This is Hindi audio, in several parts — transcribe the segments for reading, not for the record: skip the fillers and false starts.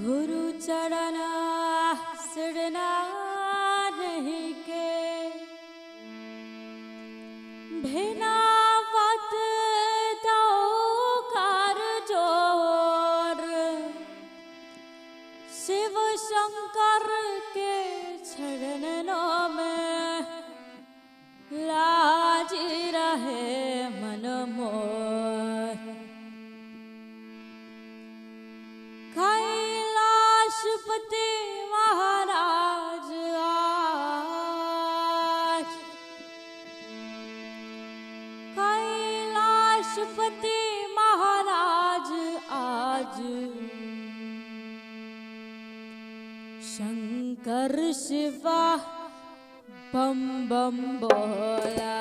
गुरु चढ़ना सिरना नहीं के बिना वत दो कर जोर शिव शंकर के चरणों में लाज रहे मन मोर। कैलाशपति महाराज आज, कैलाशपति महाराज आज शंकर शिवा बम बम बोला,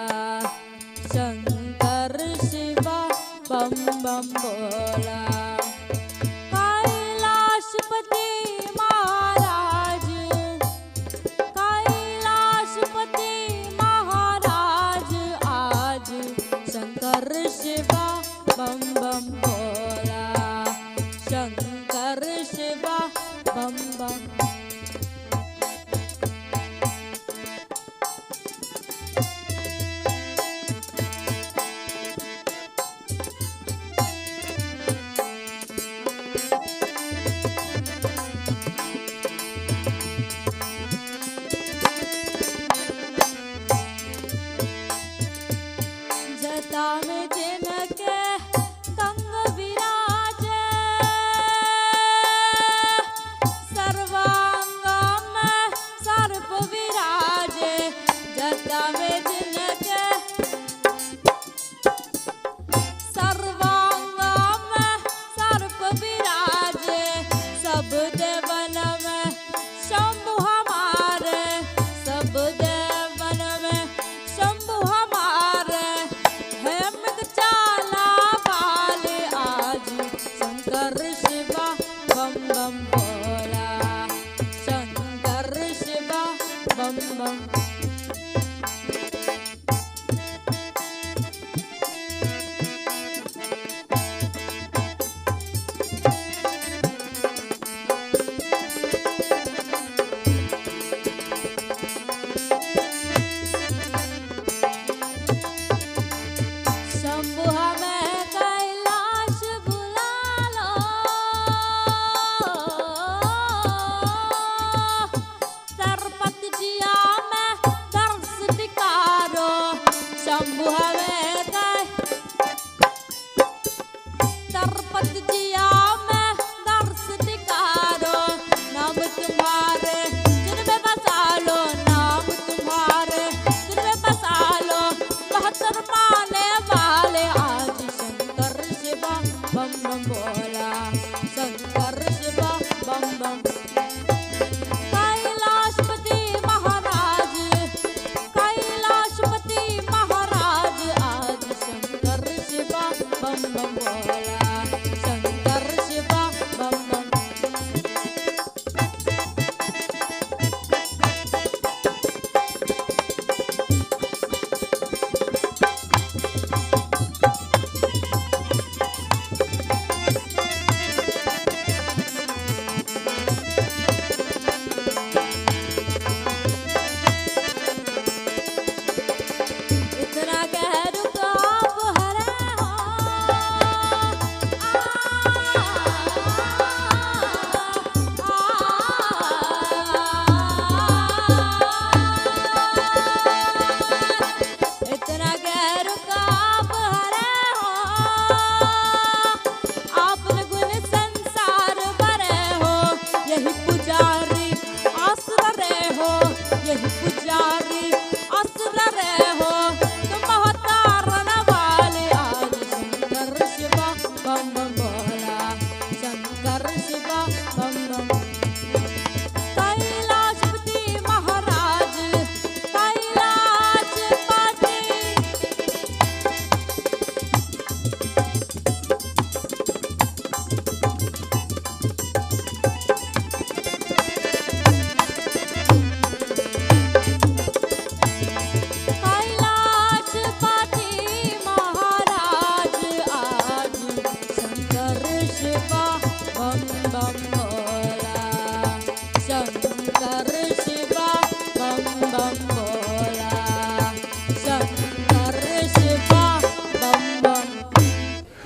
शंकर शिवा बम बम बोला। कैलाशपति महाराज, कैलाशपति महाराज आज शंकर शिवा बम बम बोला, शंकर शिवा बम बम। जटा में जिनके कंग विराजे, सर्वांग में सर्प विराजे। जटा में जिनके सर्वांग में सर्प विराजे, सब देवन में शंभु हमारे, सब देवन में शंभु हमारे। है मृगचाला वाले आज शंकर शिवा बम बम बोला, शंकर शिवा बम बम। शंभु हमें कैलाश बुला लो, सरपत जिया में दर्श दिखारो। शंभु हमें सरपत जिया में दर्श दिखारो। नाम तुम्हारे जिनमें बसा लो, नाम तुम्हारे जिनमें बसा लो। 72 माने वाले आज शंकर शिवा बम बम बोला, शंकर शिवा बम बम। कैलाशपति महाराज, कैलाशपति महाराज आज शंकर शिवा बम बम बोला, शंकर शिवा बम बम। इतना कह रुको आप हरे हो,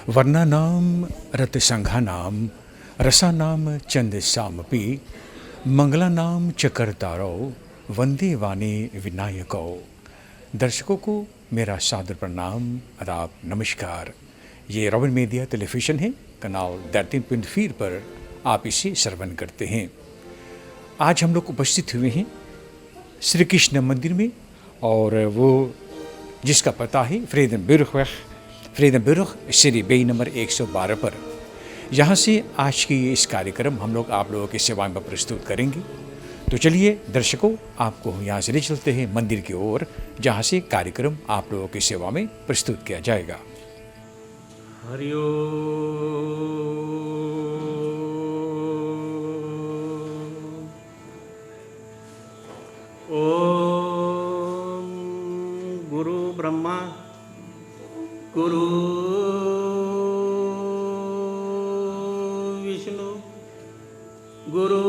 वर्णानाम रतसंघानाम रसानाम छंदसामपि मंगलानाम च कर्तारौ वंदे वाणी विनायकौ। दर्शकों को मेरा सादर प्रणाम, आदाब, नमस्कार। ये रॉबिन मीडिया टेलीविज़न है, कनाल 13.4 पर आप इसे श्रवण करते हैं। आज हम लोग उपस्थित हुए हैं श्री कृष्ण मंदिर में, और वो जिसका पता है फ्रेdenburg सीरी बे नंबर 112 पर। यहाँ से आज की इस कार्यक्रम हम लोग आप लोगों की सेवा में प्रस्तुत करेंगे। तो चलिए दर्शकों, आपको यहाँ से ले चलते हैं मंदिर की ओर, जहाँ से कार्यक्रम आप लोगों की सेवा में प्रस्तुत किया जाएगा। हरि ओम। गुरु ब्रह्मा गुरु विष्णु गुरु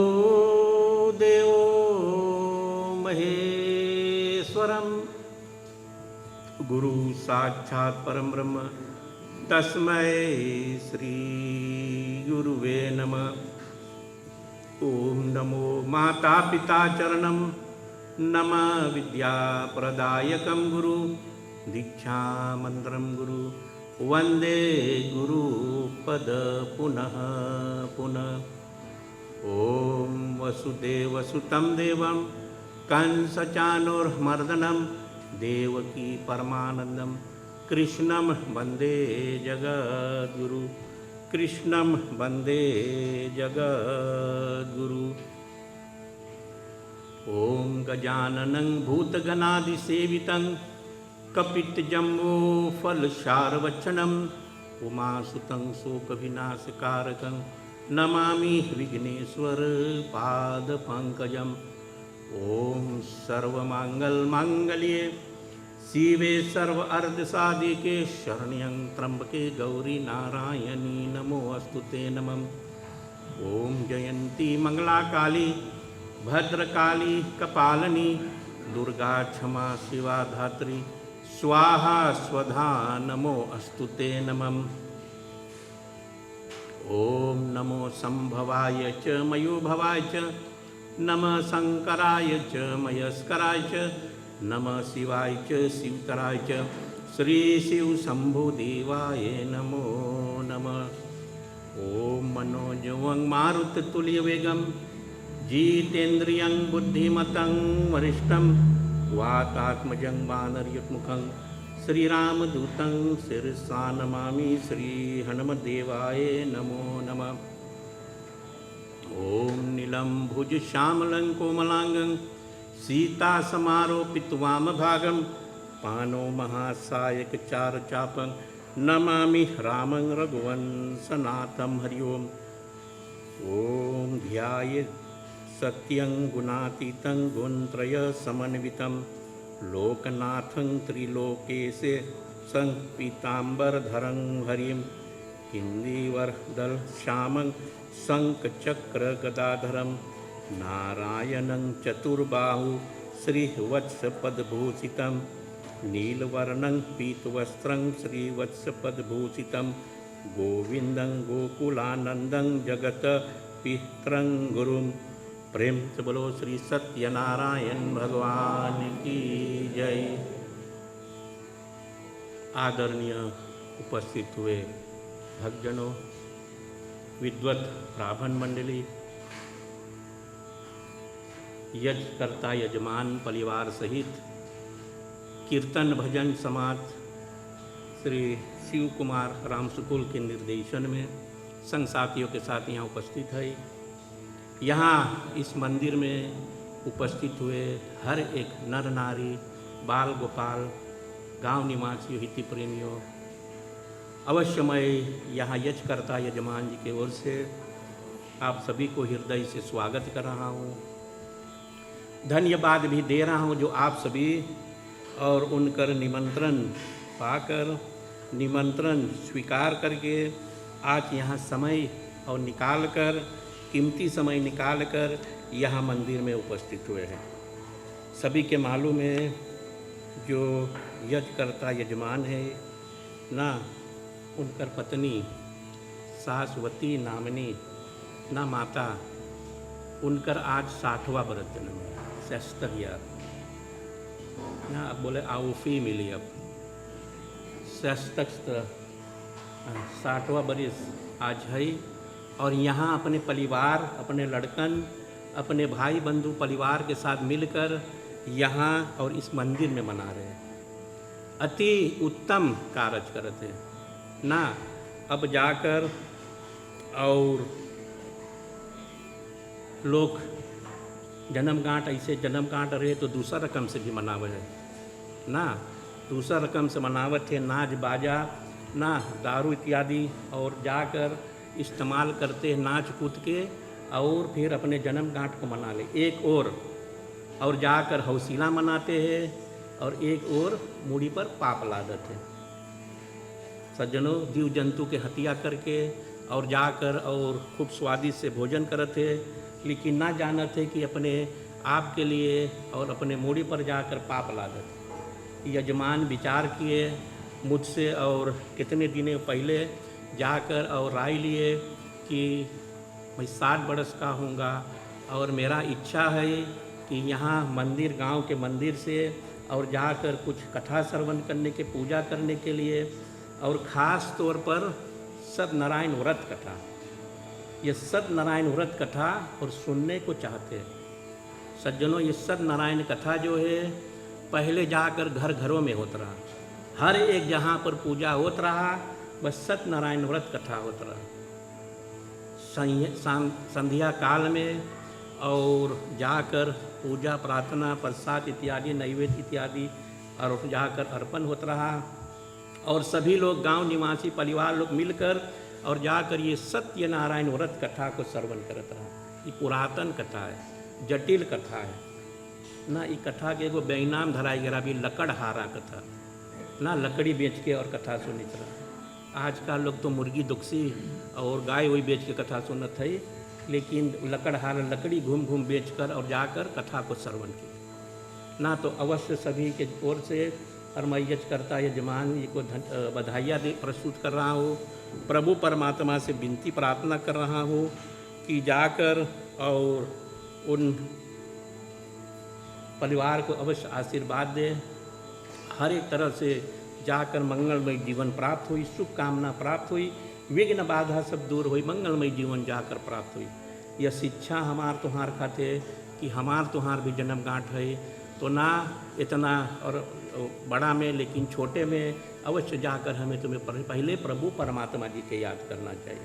देवो महेश्वरम, गुरु साक्षात् परम ब्रह्म तस्मै श्री गुरुवे नमः। ओम नमो माता पिता चरणम नमः विद्या प्रदायकम गुरु दीक्षा मंत्रम गुरु वंदे गुरु पद पुनः पुनः। ओम वसुदेव सुतं देवं कंस चाणूरमर्दनं देवकी परमानंदम कृष्णं वंदे जगद्गुरु, कृष्णं वंदे जगद्गुरु। ओम गजाननं भूतगणादिसेवितं कपितजम्बूफलसारभक्षणं उमासुतं शोकविनाशकारकं नमामि विघ्नेश्वर पादपङ्कजम्। ओम सर्वमंगलमांगल्ये शिवे सर्वार्धसाधिके शरण्यं त्र्यंबके गौरी नारायणी नमोऽस्तुते नमः। ओम जयंती मंगला काली भद्रकाली कपालिनी दुर्गा क्षमा शिवा धात्री स्वाहा स्वधा नमोऽस्तुते नमः। ओम नमो संभवाय च मयोभवाय च नमः शंकराय च मयस्कराय च नमः शिवाय च शिवतराय च श्री शिव शंभु देवाय नमो नमः। ओम मनोजवं मारुततुल्यवेगं जितेन्द्रियं बुद्धिमतं वरिष्ठं वातात्मजं वानरयुग्मुखं श्रीरामदूतं शिरसा नमामि। श्री हनुमदेवाय नमो नमः। ओम नीलं भुज श्यामलं कोमलांगं सीतासमारोपितवामभागं पाणौ महासायक चारचापं नमामि रामं रघुवंशनाथं। हरि ओम। ओम ध्यायेत् सत्यं गुणातीतं गुणत्रय समन्वितं लोकनाथं त्रिलोकेशे संपीताम्बरधरं हरिं किन्दिवरदल श्यामं शङ्खचक्रगदाधरं नारायणं चतुर्बाहु श्रीवत्सपदभूषितं नीलवर्णं पीतवस्त्रं श्रीवत्सपदभूषितं गोविन्दं गोकुलानन्दं जगत्पितरं गुरुं। प्रेम से बोलो श्री सत्यनारायण भगवान की जय। आदरणीय उपस्थित हुए भक्तजनों, विद्वत ब्राह्मण मंडली, यजकर्ता यजमान परिवार सहित कीर्तन भजन समाज श्री शिव कुमार रामसुकुल के निर्देशन में संग साथियों के साथ यहाँ उपस्थित है। यहाँ इस मंदिर में उपस्थित हुए हर एक नर नारी, बाल गोपाल, गांव निवासियों, हिति प्रेमियों, अवश्य मैं यहाँ यजकर्ता यजमान जी की ओर से आप सभी को हृदय से स्वागत कर रहा हूँ, धन्यवाद भी दे रहा हूँ जो आप सभी और उनकर निमंत्रण पाकर, निमंत्रण स्वीकार करके आज यहाँ समय और निकाल कर, कीमती समय निकाल कर यहाँ मंदिर में उपस्थित हुए हैं। सभी के मालूम है जो यजकर्ता यजमान है ना, उनकर पत्नी सासवती नामनी ना माता, उनकर आज 60वां बरस जन्म है, 66 यार ना। अब बोले आउफी मिली अब 60वां बरिस आज है। और यहाँ अपने परिवार, अपने लड़कन, अपने भाई बंधु परिवार के साथ मिलकर यहाँ और इस मंदिर में मना रहे हैं। अति उत्तम कार्य करते हैं ना। अब जाकर और लोग जन्मगांठ, ऐसे जन्मगांठ रहे तो दूसरा रकम से भी मनावे है ना। दूसरा रकम से मनावत है, नाच बाजा ना, दारू इत्यादि और जाकर इस्तेमाल करते हैं नाच कूद के, और फिर अपने जन्मगांठ को मना ले। एक और जाकर हौसीला मनाते हैं और एक और मूड़ी पर पाप लादत है। सज्जनों, जीव जंतु के हत्या करके और जाकर और खूब स्वादिष्ट से भोजन करते, लेकिन ना जानते थे कि अपने आप के लिए और अपने मूड़ी पर जाकर पाप लादत। यजमान विचार किए मुझसे और कितने दिनों पहले जाकर और राय लिए कि मैं 60 बरस का हूँगा और मेरा इच्छा है कि यहाँ मंदिर, गांव के मंदिर से और जाकर कुछ कथा श्रवण करने के, पूजा करने के लिए, और ख़ास तौर पर सत्यनारायण व्रत कथा, ये सत्यनारायण व्रत कथा और सुनने को चाहते हैं। सज्जनों, ये सत्यनारायण कथा जो है पहले जाकर घर घरों में होता रहा, हर एक जहाँ पर पूजा होता रहा बस सत्यनारायण व्रत कथा होता रहा। संध्या काल में और जाकर पूजा प्रार्थना प्रसाद इत्यादि नैवेद्य इत्यादि और जाकर अर्पण होता रहा, और सभी लोग गांव निवासी परिवार लोग मिलकर और जाकर ये सत्यनारायण व्रत कथा को श्रवण करता रहा। ये पुरातन कथा है, जटिल कथा है ना। ये कथा के एगो बैनाम धराई गया भी लकड़हारा कथा ना, लकड़ी बेच के और कथा सुनित रहा। आजकल लोग तो मुर्गी दुखसी और गाय वही बेच के कथा सुनत है, लेकिन लकड़हारा लकड़ी घूम घूम बेचकर और जाकर कथा को श्रवण किया ना। तो अवश्य सभी के ओर से और मैं यजकर्ता यजमान जी को बधाइयाँ प्रस्तुत कर रहा हूँ। प्रभु परमात्मा से विनती प्रार्थना कर रहा हूँ कि जाकर और उन परिवार को अवश्य आशीर्वाद दे, हर एक तरह से जाकर मंगलमय जीवन प्राप्त हुई, शुभकामना प्राप्त हुई, विघ्न बाधा सब दूर हुई, मंगलमय जीवन जाकर प्राप्त हुई। यह शिक्षा हमार तुहार खाते कि हमार तुहार भी जन्मगांठ है, तो ना इतना और बड़ा में लेकिन छोटे में अवश्य जाकर हमें तुम्हें पहले प्रभु परमात्मा जी के याद करना चाहिए।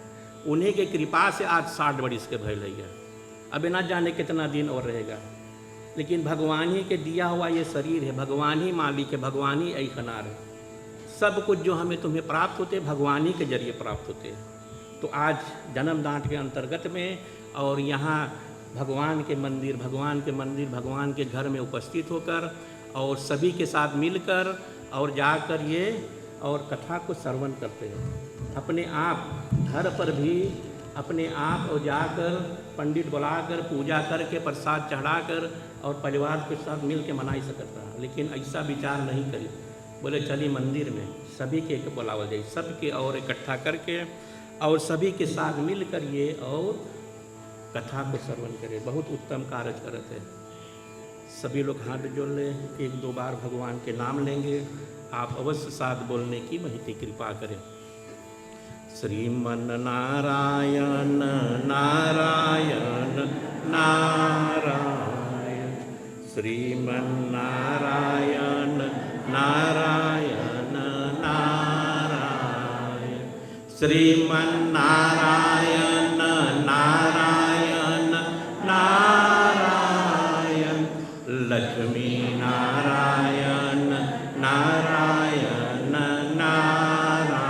उन्हीं के कृपा से आज 60 बरिस के भय लग गया, अब ना जाने कितना दिन और रहेगा, लेकिन भगवान ही के दिया हुआ ये शरीर है, भगवान ही मालिक है, भगवान ही ऐखनार है। सब कुछ जो हमें तुम्हें प्राप्त होते भगवान ही के जरिए प्राप्त होते हैं। तो आज जन्मदान के अंतर्गत में और यहाँ भगवान के मंदिर, भगवान के घर में उपस्थित होकर और सभी के साथ मिलकर और जाकर ये और कथा को श्रवण करते हैं। अपने आप घर पर भी अपने आप और जाकर पंडित बुलाकर पूजा करके प्रसाद चढ़ाकर और परिवार के साथ मिल के मनाई सकता है, लेकिन ऐसा विचार नहीं करी। बोले चली मंदिर में सभी के बुलावा जाए, सबके और इकट्ठा करके और सभी के साथ मिलकर ये और कथा को श्रवण करें। बहुत उत्तम कार्य करते हैं। सभी लोग हाथ जोड़ लें, 1-2 बार भगवान के नाम लेंगे। आप अवश्य साथ बोलने की महती कृपा करें। श्रीमन नारायण नारायण नारायण, श्रीमन नारायण नारायण नारायण, श्रीमन नारायण नारायण नारायण, लक्ष्मी नारायण नारायण नारायण,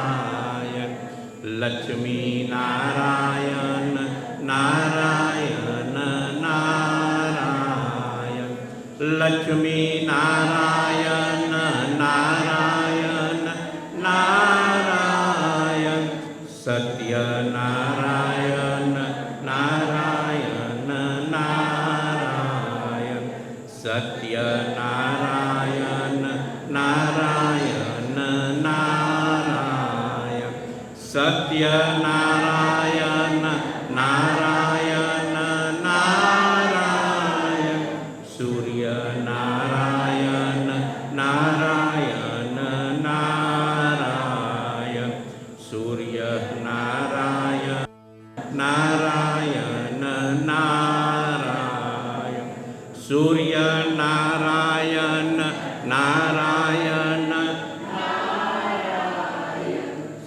लक्ष्मी नारायण नारायण नारायण, लक्ष्मी नारायण नारायण नारायण, सत्यनारायण नारायण नारायण, सत्यनारायण नारायण नारायण, सत्यनारायण नारायण नारायण सूर्य नारायण नारायण नारायण सूर्य नारायण नारायण नारायण सूर्य नारायण नारायण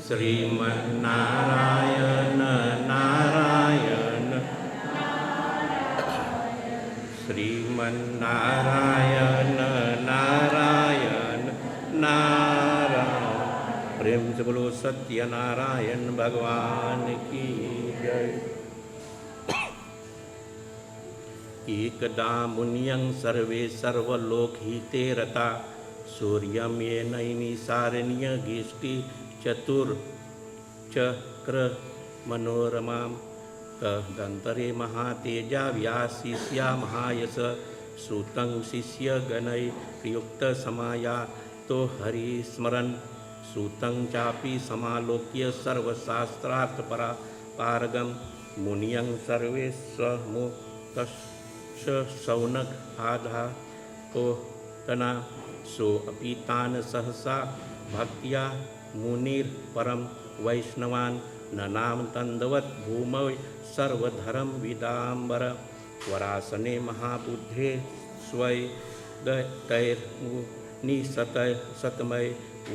श्रीमन्नारायण नारायण श्रीमन्नारायण नारायण नारायण। प्रेम से बोलो सत्यनारायण भगवान की जय। एकदा मुनियं सर्वे सर्वलोकहिते रता सूर्यं ये नैमिषारण्यगेष्टि चतुर्चक्र मनोरमां तदन्तरे महातेजा व्याशिष्या महायश श्रुतं शिष्यगणैः प्रयुक्तसमाया तो हरिस्मरन् श्रुतं चापि समालोक्य सर्वशास्त्रार्थपारगं मुनियं सर्वेष्वमुक्तश्च शौनक आधा तो तना सो अपि तान् सहसा भक्त्या मुनिर्परं वैष्णवान् ननाम तन्दवत् भूमौ सर्वधर्म विदाम्बर वरासने महाबुद्धे स्वै तैर्निशतमय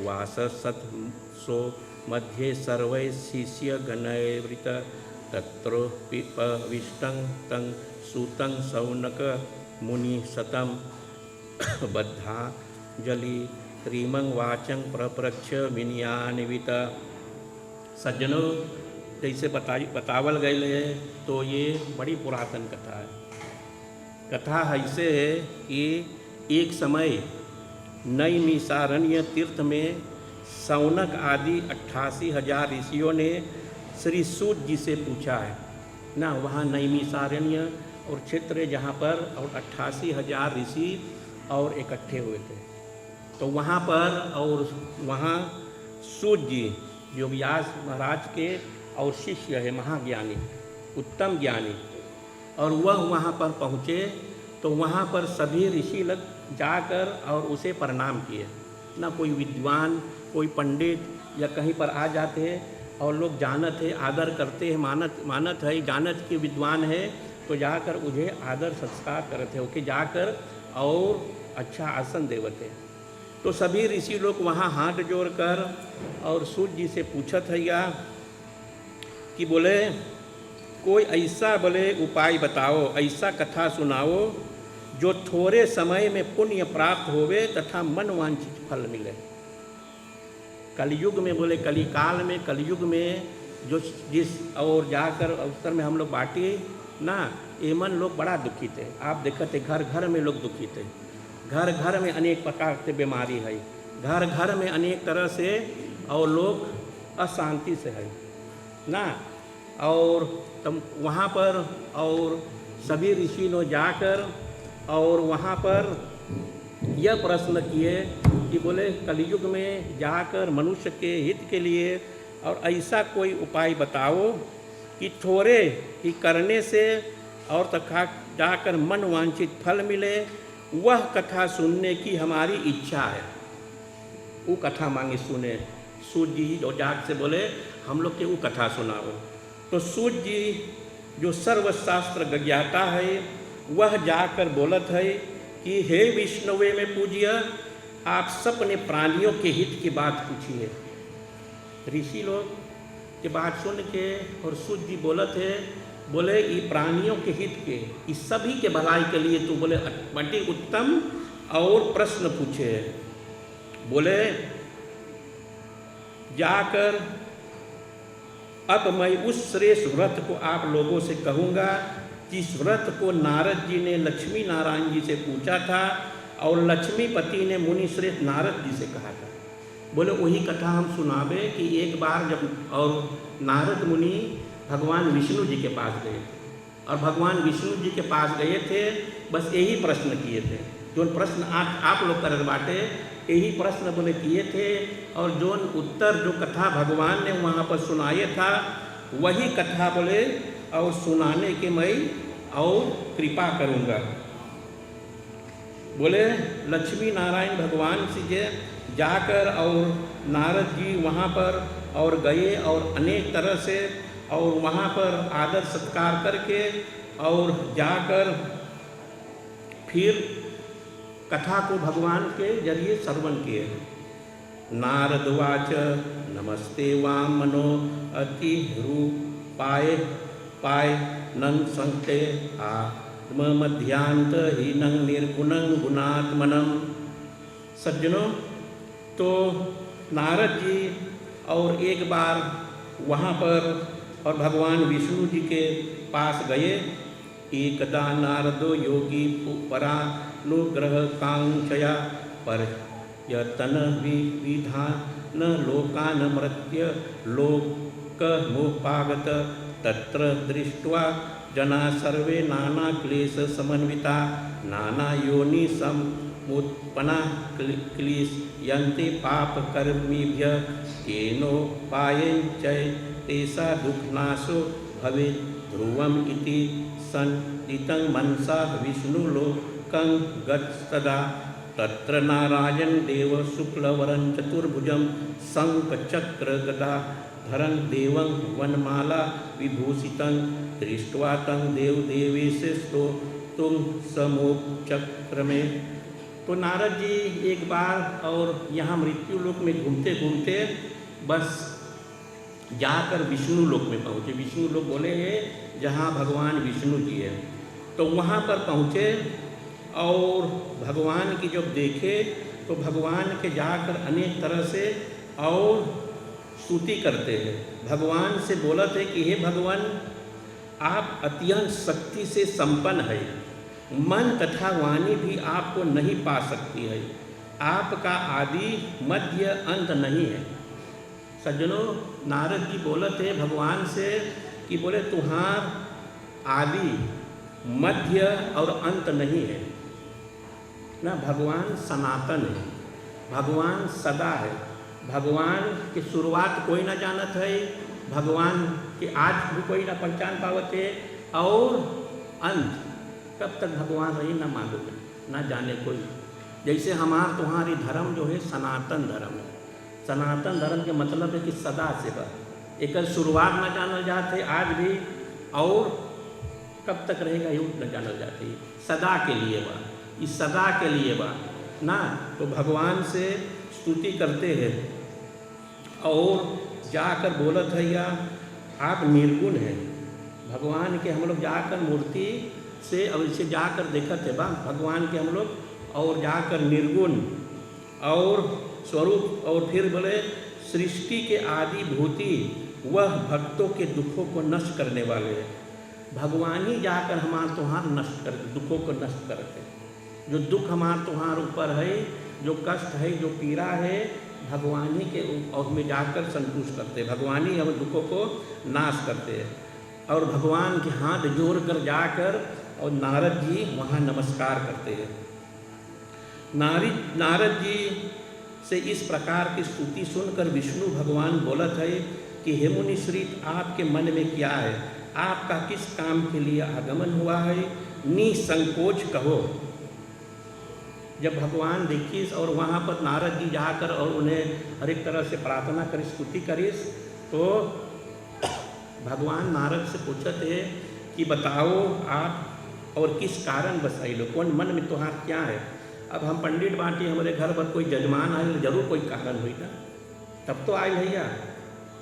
वास सत्सो मध्ये सर्वै शिष्यगणैर्वृत तत्रोपविष्टं तं सूतं शौनक मुनिशतं बद्धांजलि श्रीमं वाचं प्रप्रच्छ विनयान्वित। सज्जनों, जैसे बतावल गई है तो ये बड़ी पुरातन कथा है। कथा ऐसे है कि एक समय नैमिषारण्य तीर्थ में शौनक आदि 88,000 ऋषियों ने श्री सूत जी से पूछा है ना। वहाँ नैमिषारण्य और क्षेत्र जहाँ पर और 88,000 ऋषि और इकट्ठे हुए थे। तो वहाँ पर और वहाँ सूत जी जो व्यास महाराज के और शिष्य है, महाज्ञानी उत्तम ज्ञानी, और वह वहाँ पर पहुँचे तो वहाँ पर सभी ऋषि लग जाकर और उसे प्रणाम किए ना। कोई विद्वान, कोई पंडित या कहीं पर आ जाते हैं और लोग जानत है, आदर करते हैं, मानत है, जानत के विद्वान है तो जाकर उन्हें आदर संस्कार करते हो कि जाकर और अच्छा आसन देवते। तो सभी ऋषि लोग वहाँ हाथ जोड़कर और सूत जी से पूछत है या कि बोले कोई ऐसा बोले उपाय बताओ, ऐसा कथा सुनाओ जो थोड़े समय में पुण्य प्राप्त होवे तथा मनवांछित फल मिले। कलयुग में बोले कलिकाल में, कलयुग में जो जिस और जाकर अवसर में हम लोग बाँटे ना, एमन लोग बड़ा दुखित है। आप देखते घर घर में लोग दुखित है, घर घर में अनेक प्रकार से बीमारी है, घर घर में अनेक तरह से और लोग अशांति से है ना। और तम वहाँ पर और सभी ऋषि ने जाकर और वहाँ पर यह प्रश्न किए कि बोले कलयुग में जाकर मनुष्य के हित के लिए और ऐसा कोई उपाय बताओ कि थोड़े ही करने से और तथा जाकर मन वांछित फल मिले। वह कथा सुनने की हमारी इच्छा है। वो कथा मांगे सुने। सूत जी जो जाग से बोले हम लोग के वो कथा सुनाओ। तो सूत जी जो सर्वशास्त्र ज्ञाता है वह जाकर बोलत है कि हे विष्णुवे में पूज्य, आप सबने प्राणियों के हित की बात पूछी है। ऋषि लोग की बात सुन के और सूत जी बोलत है, बोले ये प्राणियों के हित के, इस सभी के भलाई के लिए तो बोले बड़ी उत्तम और प्रश्न पूछे। बोले जाकर अब मैं उस श्रेष्ठ व्रत को आप लोगों से कहूँगा जिस व्रत को नारद जी ने लक्ष्मी नारायण जी से पूछा था और लक्ष्मीपति ने मुनि श्रेष्ठ नारद जी से कहा था। बोले वही कथा हम सुनावे कि एक बार जब और नारद मुनि भगवान विष्णु जी के पास गए थे और भगवान विष्णु जी के पास गए थे, बस यही प्रश्न किए थे। जो प्रश्न आप लोग करत बाटे यही प्रश्न बोले किए थे, और जो उत्तर जो कथा भगवान ने वहाँ पर सुनाए था वही कथा बोले और सुनाने के मैं और कृपा करूँगा। बोले लक्ष्मी नारायण भगवान से जाकर और नारद जी वहाँ पर और गए और अनेक तरह से और वहाँ पर आदर सत्कार करके और जाकर फिर कथा को भगवान के जरिए श्रवण किए। नारदवाच नमस्ते वाम मनो अति रूपाय पाय नंग संते आत्म मध्यांत हीनं निर्गुणं गुणात्मनम। सज्जनों, तो नारद जी और एक बार वहाँ पर और भगवान विष्णु जी के पास गए। एकदा नारदो योगी परानुग्रह कांक्षया पर्यतन विविधान लोकान मृत्य लोकमुपागत तत्र दृष्ट्वा जना सर्वे नाना क्लेश समन्विता नाना योनि समुत्पन्ना क्लिश्यन्ते पाप कर्मिभ्यः केनोपायेन च तेषा दुःखनाशो भवेत् ध्रुवम् इति सन्नितं मनसा विष्णुलोकं गतस्तदा तत्र नारायण देव शुक्लवरं चतुर्भुजं शङ्खचक्रगदाधरं देवं वनमाला विभूषितं दृष्ट्वा तं देवदेवेशे स्तोतुं समोपचक्रमे। तो नारद जी एक बार और यहाँ मृत्यु लोक में घूमते घूमते बस जाकर विष्णु लोक में पहुँचे। विष्णु लोक बोले हैं जहाँ भगवान विष्णु जी है। तो वहाँ पर पहुँचे और भगवान की जब देखे तो भगवान के जाकर अनेक तरह से और स्तुति करते हैं। भगवान से बोलते हैं कि हे भगवान, आप अत्यंत शक्ति से संपन्न है, मन तथा वाणी भी आपको नहीं पा सकती है, आपका आदि मध्य अंत नहीं है। सज्जनों, नारद जी बोलते भगवान से कि बोले तुम्हार आदि मध्य और अंत नहीं है ना, भगवान सनातन है, भगवान सदा है, भगवान की शुरुआत कोई ना जानत है, भगवान के आज भी कोई ना पहचान पावत है, और अंत कब तक भगवान रही ना मालूम है, ना जाने कोई। जैसे हमार तुम्हारी धर्म जो है सनातन धर्म है। सनातन धर्म के मतलब है कि सदा से बा एक शुरुआत न जानल जाते आज भी, और कब तक रहेगा ये न जानल जाती, सदा के लिए बा, इस सदा के लिए बा ना। तो भगवान से स्तुति करते हैं और जाकर बोलत है या आप निर्गुण हैं। भगवान के हम लोग जाकर मूर्ति से और इसे जाकर देखत है बा भगवान के हम लोग, और जाकर निर्गुण और स्वरूप, और फिर बोले सृष्टि के आदि भूति वह भक्तों के दुखों को नष्ट करने वाले हैं। भगवान ही जाकर हमार तुम्हार नष्ट करते, दुखों को नष्ट करते। जो दुख हमार तुम्हार ऊपर है, जो कष्ट है, जो पीड़ा है, भगवान ही के और में जाकर संतुष्ट करते, भगवान ही हम दुखों को नाश करते हैं। और भगवान के हाथ जोड़ कर जाकर और नारद जी वहाँ नमस्कार करते हैं। नारद जी से इस प्रकार की स्तुति सुनकर विष्णु भगवान बोलत है कि हे मुनिश्रीत, आपके मन में क्या है, आपका किस काम के लिए आगमन हुआ है, निसंकोच कहो। जब भगवान देखिस और वहाँ पर नारद जी जाकर और उन्हें हर एक तरह से प्रार्थना करी, स्तुति करिस, तो भगवान नारद से पूछत है कि बताओ आप और किस कारण बसाई लो, कौन मन में तुम्हार क्या है। अब हम पंडित बाटी, हमारे घर पर कोई जजमान आए जरूर कोई कारण हुई ना, तब तो आयल भैया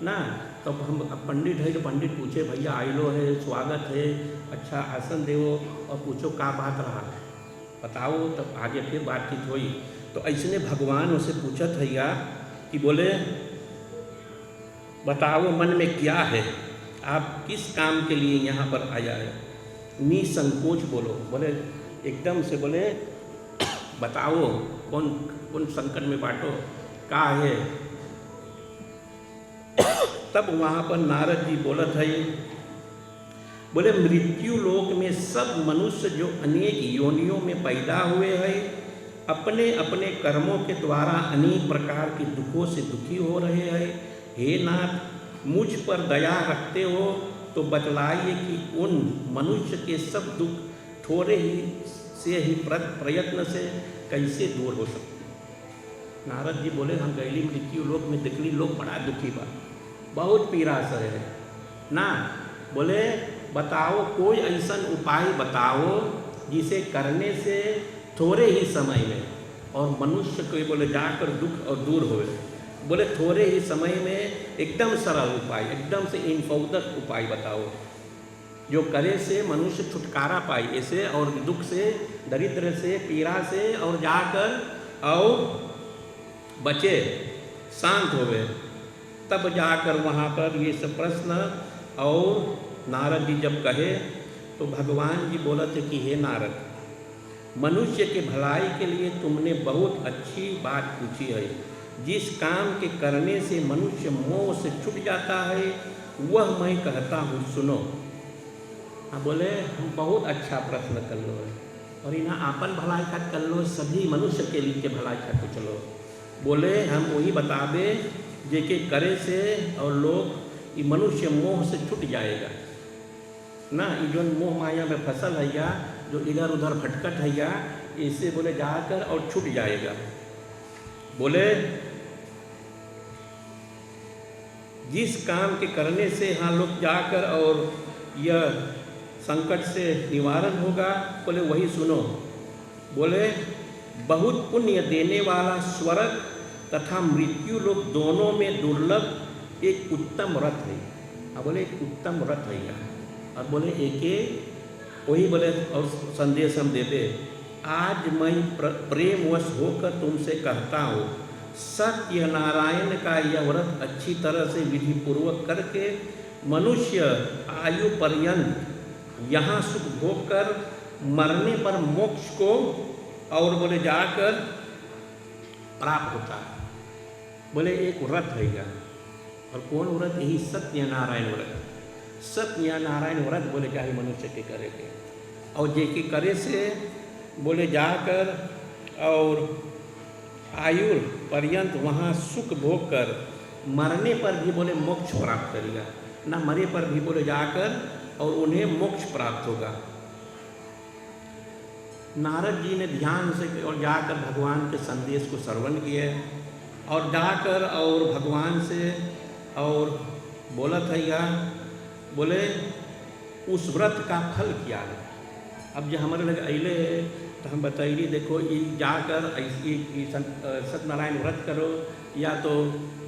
ना। तब हम अब पंडित है तो पंडित पूछे भैया आइलो है, स्वागत है, अच्छा आसन देवो और पूछो का बात रहा, बताओ, तब आगे फिर बातचीत हुई। तो ऐसने भगवान उसे पूछत भैया कि बोले बताओ मन में क्या है, आप किस काम के लिए यहाँ पर आया है। निसंकोच बोलो, बोले एकदम से बोले बताओ कौन कौन संकट में बांटो का है। तब वहाँ पर नारद जी बोलत है, बोले मृत्यु लोक में सब मनुष्य जो अनेक योनियों में पैदा हुए हैं अपने अपने कर्मों के द्वारा अनेक प्रकार के दुखों से दुखी हो रहे हैं। हे नाथ, मुझ पर दया रखते हो तो बतलाइए कि उन मनुष्य के सब दुख थोड़े ही से ही प्रयत्न से कैसे दूर हो सकते हैं। नारद जी बोले, हम गैली में लिखी लोग में देखली लोग बड़ा दुखी बा, बहुत पीड़ा से है ना। बोले बताओ कोई ऐसा उपाय बताओ जिसे करने से थोड़े ही समय में और मनुष्य को बोले जाकर दुख और दूर होए। बोले थोड़े ही समय में एकदम सरल उपाय, एकदम से इनफौदक उपाय बताओ जो करे से मनुष्य छुटकारा पाए ऐसे और दुख से, दरिद्र से, पीड़ा से और जाकर और बचे, शांत होवे। तब जाकर वहाँ पर ये सब प्रश्न और नारद जी जब कहे तो भगवान जी बोला थे कि हे नारद, मनुष्य के भलाई के लिए तुमने बहुत अच्छी बात पूछी है। जिस काम के करने से मनुष्य मोह से छूट जाता है वह मैं कहता हूँ सुनो। हाँ बोले हम बहुत अच्छा प्रश्न कर लो और इन्हें आपन भलाई खात कर लो, सभी मनुष्य के लिए भलाई खात को चलो। बोले हम वही बतावे जेके करे से और लोग ये मनुष्य मोह से छूट जाएगा ना। ये जो मोह माया में फसल है या जो इधर उधर भटकट है या इससे बोले जाकर और छूट जाएगा। बोले जिस काम के करने से हाँ लोग जाकर और यह संकट से निवारण होगा, बोले वही सुनो। बोले बहुत पुण्य देने वाला स्वर्ग तथा मृत्यु लोक दोनों में दुर्लभ एक उत्तम व्रत है। हाँ बोले एक उत्तम व्रत है। और बोले एक वही बोले और संदेश हम देते, आज मैं प्रेमवश होकर तुमसे कहता हूँ, सत्य नारायण का यह व्रत अच्छी तरह से विधि पूर्वक करके मनुष्य आयु पर्यंत यहाँ सुख भोग कर मरने पर मोक्ष को और बोले जाकर प्राप्त होता है। बोले एक व्रत है यह, और कौन व्रत? यही सत्यनारायण व्रत। सत्यनारायण व्रत बोले चाहे मनुष्य के करे के और जे के करे से बोले जाकर और आयु पर्यंत वहाँ सुख भोग कर मरने पर भी बोले मोक्ष प्राप्त करेगा ना, मरे पर भी बोले जाकर और उन्हें मोक्ष प्राप्त होगा। नारद जी ने ध्यान से और जाकर भगवान के संदेश को श्रवण किए और जाकर और भगवान से और बोला था या बोले उस व्रत का फल क्या है। अब जो हमारे लगे अले है तो हम बताइए देखो ये जाकर ऐसी सत्यनारायण व्रत करो या तो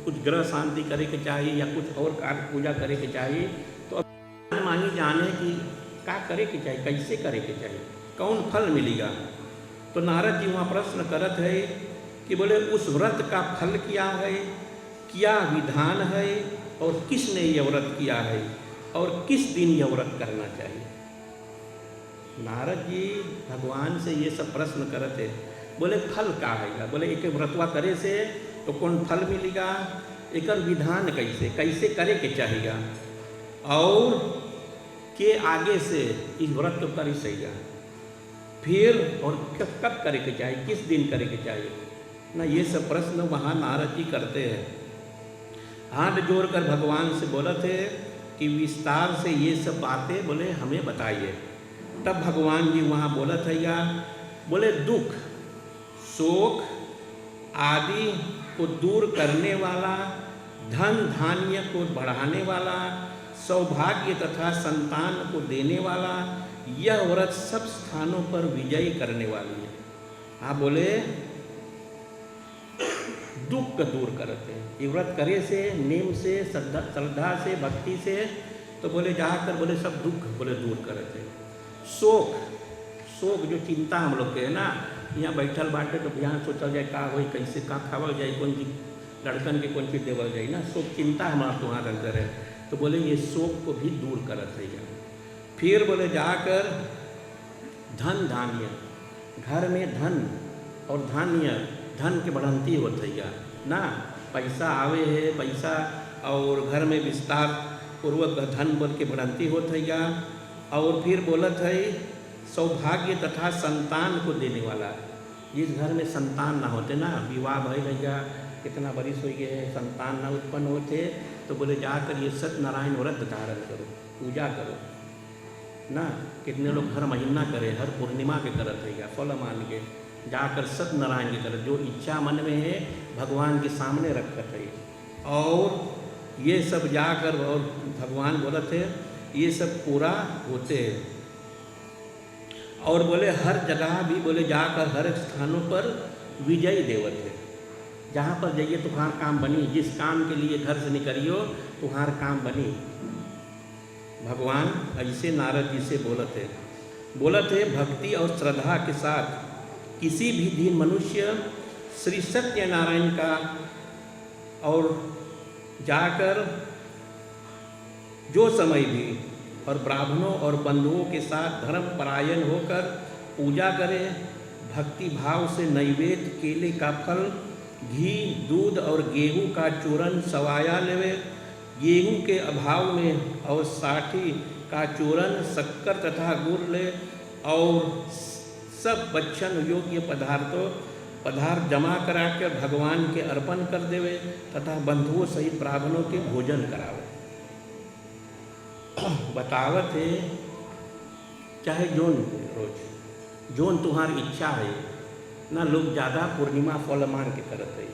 कुछ ग्रह शांति करे के चाहिए या कुछ और कार्य पूजा करे के चाहिए। तो अब मानी जाने कि क्या करे के चाहिए, कैसे करे के चाहिए, कौन फल मिलेगा। तो नारद जी वहाँ प्रश्न करत है कि बोले उस व्रत का फल क्या है, क्या विधान है और किसने यह व्रत किया है और किस दिन यह व्रत करना चाहिए। नारद जी भगवान से ये सब प्रश्न करते, बोले फल क्या है। बोले एक व्रतवा करे से तो कौन फल मिलेगा, एक विधान कैसे कैसे करे के चाहिए और के आगे से इस व्रत को कर सही फिर और कब करे के चाहिए, किस दिन करे के चाहिए ना। ये सब प्रश्न वहाँ नारद जी करते हैं। हाथ जोड़कर भगवान से बोला थे कि विस्तार से ये सब बातें बोले हमें बताइए। तब भगवान जी वहाँ बोला था या बोले दुख शोक आदि को दूर करने वाला, धन धान्य को बढ़ाने वाला, सौभाग्य तथा संतान को देने वाला, यह व्रत सब स्थानों पर विजय करने वाली है। हाँ बोले दुख को दूर करते हैं ये व्रत करे से, नेम से, श्रद्धा से, भक्ति से, तो बोले जाकर बोले सब दुख बोले दूर करते। शोक शोक जो चिंता हम लोग के है ना, यहाँ बैठल बाटे तो यहाँ सोचल जाए का हो कैसे का खावल जाए, कौन चीज लड़कन के कौन चीज देवल जाए ना, शोक चिंता हमारा तुम्हारा अंदर है। तो बोले ये शोक को भी दूर करते हैं। फिर बोले जाकर धन धान्य, घर में धन और धान्य, धन के बढ़ंती होती है ना, पैसा आवे है, पैसा और घर में विस्तार पूर्वक धन बोल के बढ़ंती होती है। और फिर बोलत है सौभाग्य तथा संतान को देने वाला, जिस घर में संतान ना होते ना, विवाह भय भैया कितना बरिश हो गए संतान ना उत्पन्न होते, तो बोले जाकर ये सत्यनारायण व्रत धारण करो, पूजा करो ना। कितने लोग हर महीना करे, हर पूर्णिमा के करत है फल मान के जाकर सत्यनारायण की तरफ जो इच्छा मन में है भगवान के सामने रखत है। और ये सब जाकर और भगवान बोलत है ये सब पूरा होते हैं। और बोले हर जगह भी बोले जाकर हर स्थानों पर विजय देवत है। जहाँ पर जाइए तुम्हार काम बनी, जिस काम के लिए घर से निकलियो तुम्हार काम बनी। भगवान ऐसे नारद जी से बोलत है भक्ति और श्रद्धा के साथ किसी भी दीन मनुष्य श्री सत्यनारायण का और जाकर जो समय भी और ब्राह्मणों और बंधुओं के साथ धर्म परायण होकर पूजा करे, भक्ति भाव से नैवेद्य केले का फल, घी, दूध और गेहूं का चूरन सवाया लेवे, गेहूं के अभाव में और साठी का चूरन, शक्कर तथा गुड़ ले और सब बच्चन योग्य पदार्थ जमा कराकर भगवान के अर्पण कर देवे तथा बंधुओं सहित ब्राह्मणों के भोजन करावे। बतावत है चाहे जोन रोज जोन तुम्हारी इच्छा है ना, लोग ज़्यादा पूर्णिमा फल मान के करत है,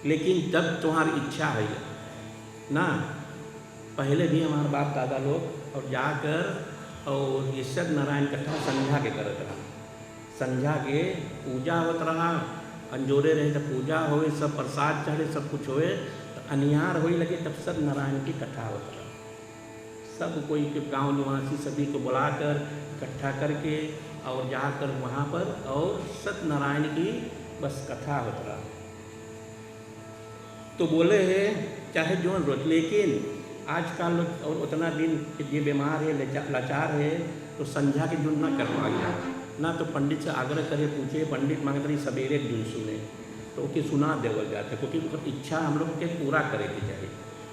लेकिन जब तुम्हारी इच्छा है ना, पहले भी हमारे बाप दादा लोग और जाकर और ये सत्यनारायण कथा संध्या के करत रहा। संध्या के पूजा होत रहा, अंजोरे रहे तो पूजा होए, सब प्रसाद चढ़े, सब कुछ होए, तो अनिहार होए लगे तब सत्यनारायण की कथा होत रहा। सब कोई के गांव निवासी सभी को बुलाकर इकट्ठा करके और जाकर वहाँ पर और सत्यनारायण की बस कथा होत रहा। तो बोले है चाहे जो रोज, लेकिन आजकल और उतना दिन ये बीमार है लाचार है तो संध्या के जुन ना कर पाएगा ना, तो पंडित से आग्रह करे पूछे, पंडित मांगते रही सवेरे जुन सुने तो ओके सुना देवल जाते, क्योंकि उनकी इच्छा हम लोग के पूरा करे के चाहिए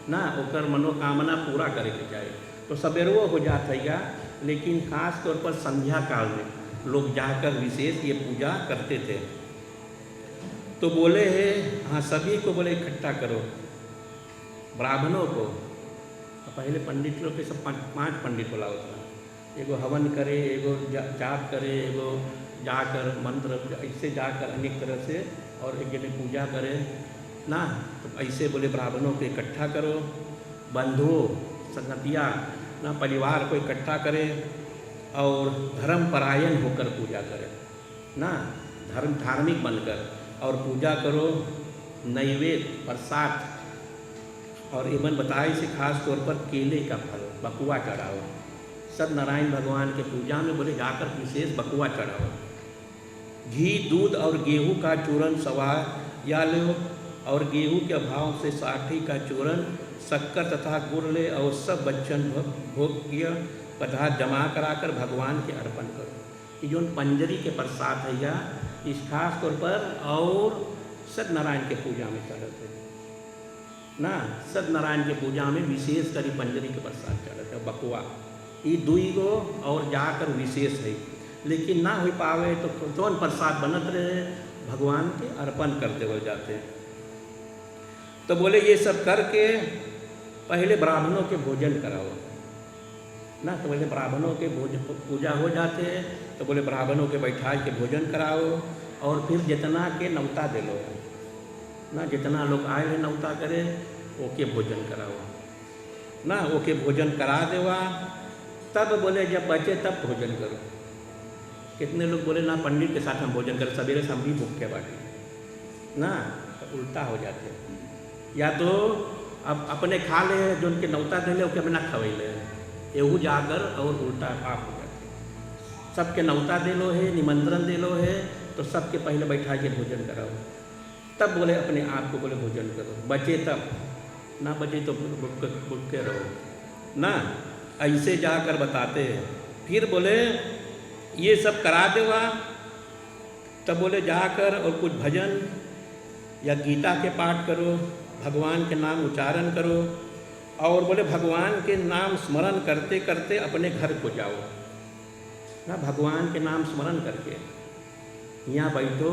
ना, ओकर मनोकामना पूरा करे के चाहिए। तो सवेरो हो जाता है, लेकिन खास तौर पर संध्या काल में लोग जाकर विशेष ये पूजा करते थे। तो बोले है हाँ सभी को बोले इकट्ठा करो, ब्राह्मणों को। तो पहले पंडित लोग के सब पाँच पंडित बोला होता, एगो हवन करे, एगो जाप करे, एगो जाकर मंत्र ऐसे जाकर अनेक तरह से और एक जने पूजा करे ना। तो ऐसे बोले ब्राह्मणों को इकट्ठा करो, बंधुओं संगतिया ना परिवार को इकट्ठा करे और धर्म परायण होकर पूजा करे ना, धार्मिक बनकर और पूजा करो, नैवेद्य प्रसाद और एवं बताए से खास तौर पर केले का फल बकुआ चढ़ाओ। सत्यनारायण भगवान के पूजा में बोले जाकर विशेष बकुआ चढ़ाओ, घी, दूध और गेहूं का चूरन सवा या लो और गेहूं के अभाव से साठी का चूरन, शक्कर तथा गुड़ ले और सब बच्चन भोग्य पदार्थ जमा कराकर भगवान के अर्पण करो। ये जो पंजरी के प्रसाद है या इस खास तौर पर और सत्यनारायण के पूजा में चढ़ते ना, सत्यनारायण के पूजा में विशेष करी पंजरी के प्रसाद चढ़ते बकुआ, ये दुई गो और जाकर विशेष है। लेकिन ना हो पावे तो जौन प्रसाद बनत रहे भगवान के अर्पण करते हुए जाते हैं। तो बोले ये सब करके पहले ब्राह्मणों के भोजन कराओ ना, तो बोले ब्राह्मणों के पूजा हो जाते हैं, तो बोले ब्राह्मणों के बैठा के भोजन कराओ और फिर जितना के नौता दे लो ना, जितना लोग आए हैं नौता करे ओके भोजन कराओ ना, ओके भोजन करा देवा। तब बोले जब बचे तब भोजन करो। कितने लोग बोले ना पंडित के साथ हम भोजन करें, सवेरे से हम भी भूखे बाटी ना, तो उल्टा हो जाते या तो अब अपने खा ले जो उनके नौता दे ले ओके बिना खवैले एहू जाकर और उल्टा पाप हो जाते। सबके नौता दे लो है, निमंत्रण दे लो है, तो सबके पहले बैठा के भोजन कराओ, तब बोले अपने आप को बोले भोजन करो, बचे तब ना, बचे तो भूखे रहो ना। ऐसे जाकर बताते हैं। फिर बोले ये सब करा देवा, तब बोले जाकर और कुछ भजन या गीता के पाठ करो, भगवान के नाम उच्चारण करो और बोले भगवान के नाम स्मरण करते करते अपने घर को जाओ ना, भगवान के नाम स्मरण करके यहाँ बैठो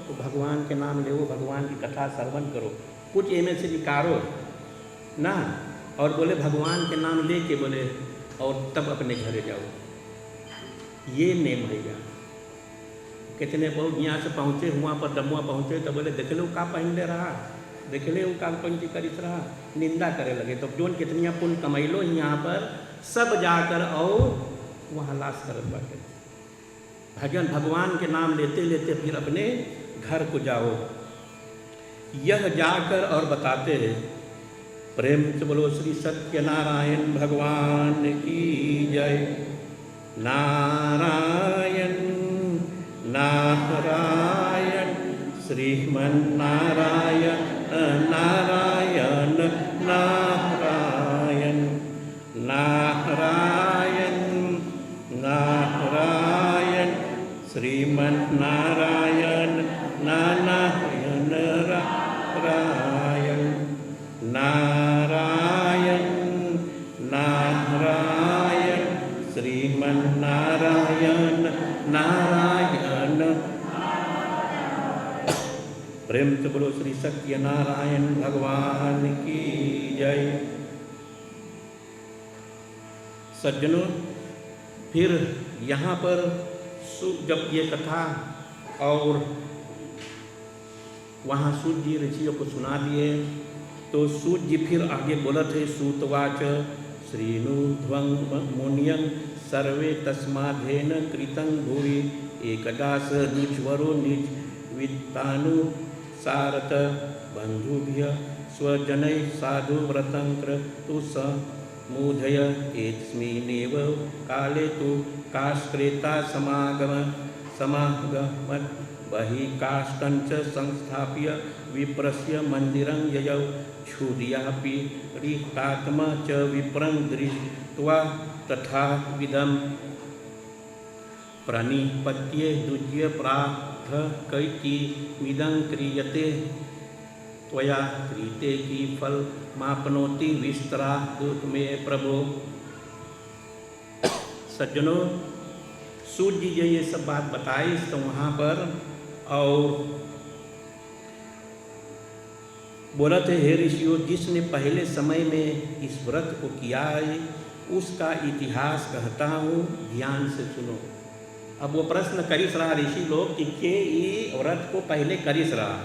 तो भगवान के नाम ले, भगवान की कथा श्रवण करो, कुछ एमे से निकारो ना, और बोले भगवान के नाम ले के बोले और तब अपने घरे जाओ। ये नेम है यहाँ। कितने बहुत यहाँ से पहुँचे, वहाँ पर दमुआ पहुँचे तो बोले देख लो का पहन ले रहा, देख ले का पंची करित रहा, निंदा करे लगे। तो जोन कितनिया पुण्य कमैलो यहाँ पर सब जाकर और वहाँ लाश करत बाटे। भजन भगवान के नाम लेते लेते फिर अपने घर को जाओ। यह जाकर और बताते हैं, प्रेम से बोलो श्री सत्यनारायण भगवान की जय। नारायण नारायण श्रीमन नारायण नारायण नारायण नारायण नारायण श्रीमन नारायण नारायण नारायण नारायण नारायण श्रीमन नारायण नारायण। प्रेम से बोलो श्री सत्यनारायण भगवान की जय। सज्जनों, फिर यहाँ पर जब ये कथा और वहाँ सूत जी ऋषियों को सुना दिए तो सूत जी फिर आगे बोलत है, सूतवाच श्रीनु ध्वं मुनियं सर्वे तस्माधेन कृतं भूरि एकदास दुष्वरो निज वित्तानु सारत बंधुभ्य स्वजनैः साधु व्रतं क्रतु समूढय एतस्मिन्नेव काले तु काष्क्रेता समागमत् बहिः काष्ठञ्च संस्थाप्य विप्रस्य मन्दिरं ययौ क्षुद्यापि रिक्तात्मा च विप्रं दृष्ट्वा तथाविधं प्रणिपत्ये दुज्य प्राथ कैकिमिदं क्रियते त्वया क्रीते की फल मापनोति विस्तरा दूत में प्रभो। सज्जनों, सूर्य जी ये सब बात बताई तो वहाँ पर और बोला थे, हे ऋषियों, जिसने पहले समय में इस व्रत को किया है उसका इतिहास कहता हूँ, ध्यान से सुनो। अब वो प्रश्न करिस रहा ऋषि लोग कि के ये व्रत को पहले करिस रहा,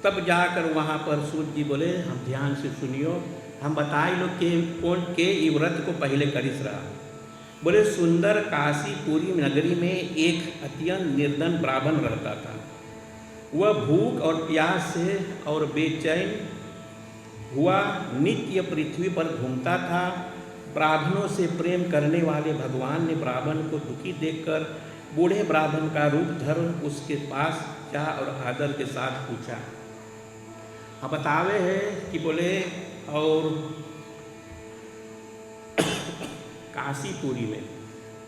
तब जाकर वहाँ पर सूर्य जी बोले हम ध्यान से सुनियो, हम बताए लो के कौन के ये व्रत को पहले करिस रहा। बोले सुंदर काशीपुरी नगरी में एक अत्यंत निर्धन ब्राह्मण रहता था। वह भूख और प्यास से और बेचैन हुआ नित्य पृथ्वी पर घूमता था। ब्राह्मणों से प्रेम करने वाले भगवान ने ब्राह्मण को दुखी देखकर बूढ़े ब्राह्मण का रूप धर उसके पास जा और आदर के साथ पूछा। अब बतावे है कि बोले और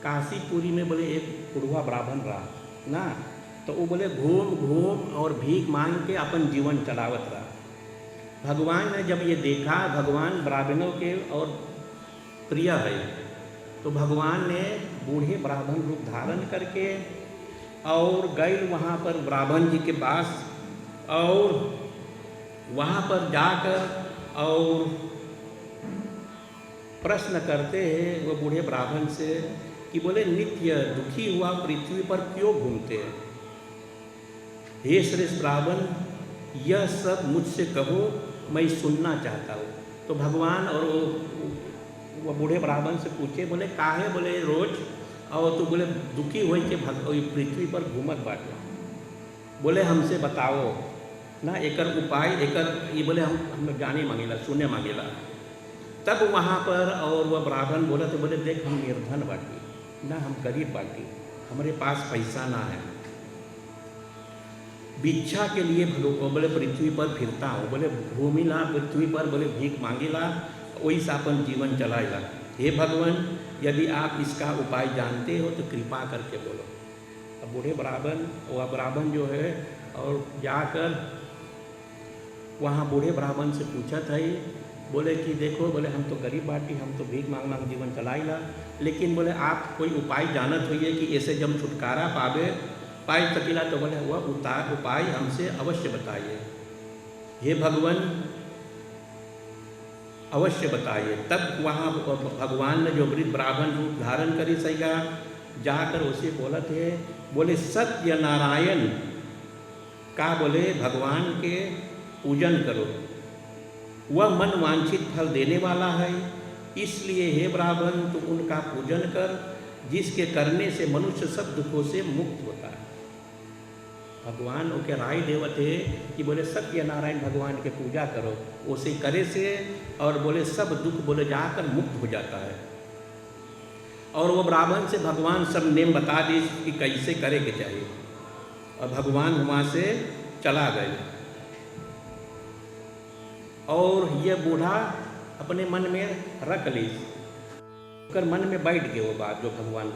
काशीपुरी में बोले एक बुढ़वा ब्राह्मण रहा ना, तो वो बोले घूम घूम और भीख मांग के अपन जीवन चलावत रहा। भगवान ने जब ये देखा, भगवान ब्राह्मणों के और प्रिय है, तो भगवान ने बूढ़े ब्राह्मण रूप धारण करके और गए वहाँ पर ब्राह्मण जी के पास और वहाँ पर जाकर और प्रश्न करते हैं वो बूढ़े ब्राह्मण से कि बोले नित्य दुखी हुआ पृथ्वी पर क्यों घूमते हैं? हे श्रेष्ठ ब्राह्मण, यह सब मुझसे कहो, मैं सुनना चाहता हूँ। तो भगवान और वो बूढ़े ब्राह्मण से पूछे, बोले काहे बोले रोज और तो बोले दुखी हो के पृथ्वी पर घूमत बाटे, बोले हमसे बताओ ना एकर उपाय, एकर ये बोले हम जाने मांगेला, सुने मांगेला। तब वहाँ पर और वह ब्राह्मण बोला तो बोले देख हम निर्धन बाटी ना, हम गरीब बाटी, हमारे पास पैसा ना है, भिक्षा के लिए बोले पृथ्वी पर फिरता हूँ, बोले घूमिला पृथ्वी पर, बोले भीख मांगेला, वही से अपन जीवन चलाएगा। हे भगवान, यदि आप इसका उपाय जानते हो तो कृपा करके बोलो। अब बूढ़े ब्राह्मण, वह ब्राह्मण जो है और जाकर वहाँ बूढ़े ब्राह्मण से पूछा था, बोले कि देखो बोले हम तो गरीब बाटी, हम तो भीख मांग मांग जीवन चलाइला, लेकिन बोले आप कोई उपाय जानत होइए कि ऐसे जब छुटकारा पावे पाई सकीला, तो बोले वह उपाय हमसे अवश्य बताइए, हे भगवान अवश्य बताइए। तब वहाँ भगवान ने जो वृद्ध ब्राह्मण रूप धारण करी सैया, जाकर उसे बोला थे, बोले सत्य नारायण का बोले भगवान के पूजन करो, वह मन वांछित फल देने वाला है, इसलिए हे ब्राह्मण तू उनका पूजन कर, जिसके करने से मनुष्य सब दुखों से मुक्त होता है। भगवान ओके राय देवत है कि बोले सत्य नारायण भगवान के पूजा करो, उसे करे से और बोले सब दुख बोले जाकर मुक्त हो जाता है। और वो ब्राह्मण से भगवान सब नेम बता दी कि कैसे करे के चाहिए, और भगवान वहाँ से चला गए। और ये बूढ़ा अपने मन में रख ली, कर मन में बैठ गए वो बात जो भगवान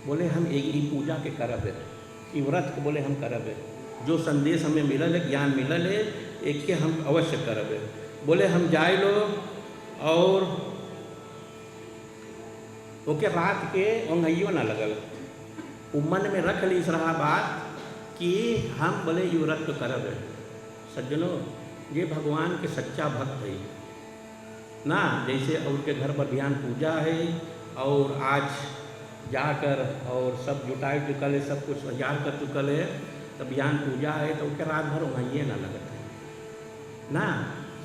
बोले हम एक ही पूजा के करब है, ई व्रत को बोले हम करब है, जो संदेश हमें मिलल है, ज्ञान मिलल है, एक के हम अवश्य करब है। बोले हम जाए लो, और ओके रात के ओंघइयो ना लगल, वो मन में रख ली इस रहा बात कि हम बोले ये व्रत तो करब है। सज्जनों, ये भगवान के सच्चा भक्त है ना, जैसे उनके घर पर ध्यान पूजा है, और आज जाकर और सब जुटाई चुकल है, सब कुछ तैयार कर चुकल है, तब ज्ञान पूजा है, तो उसके रात भर वहीं ना लगता है ना।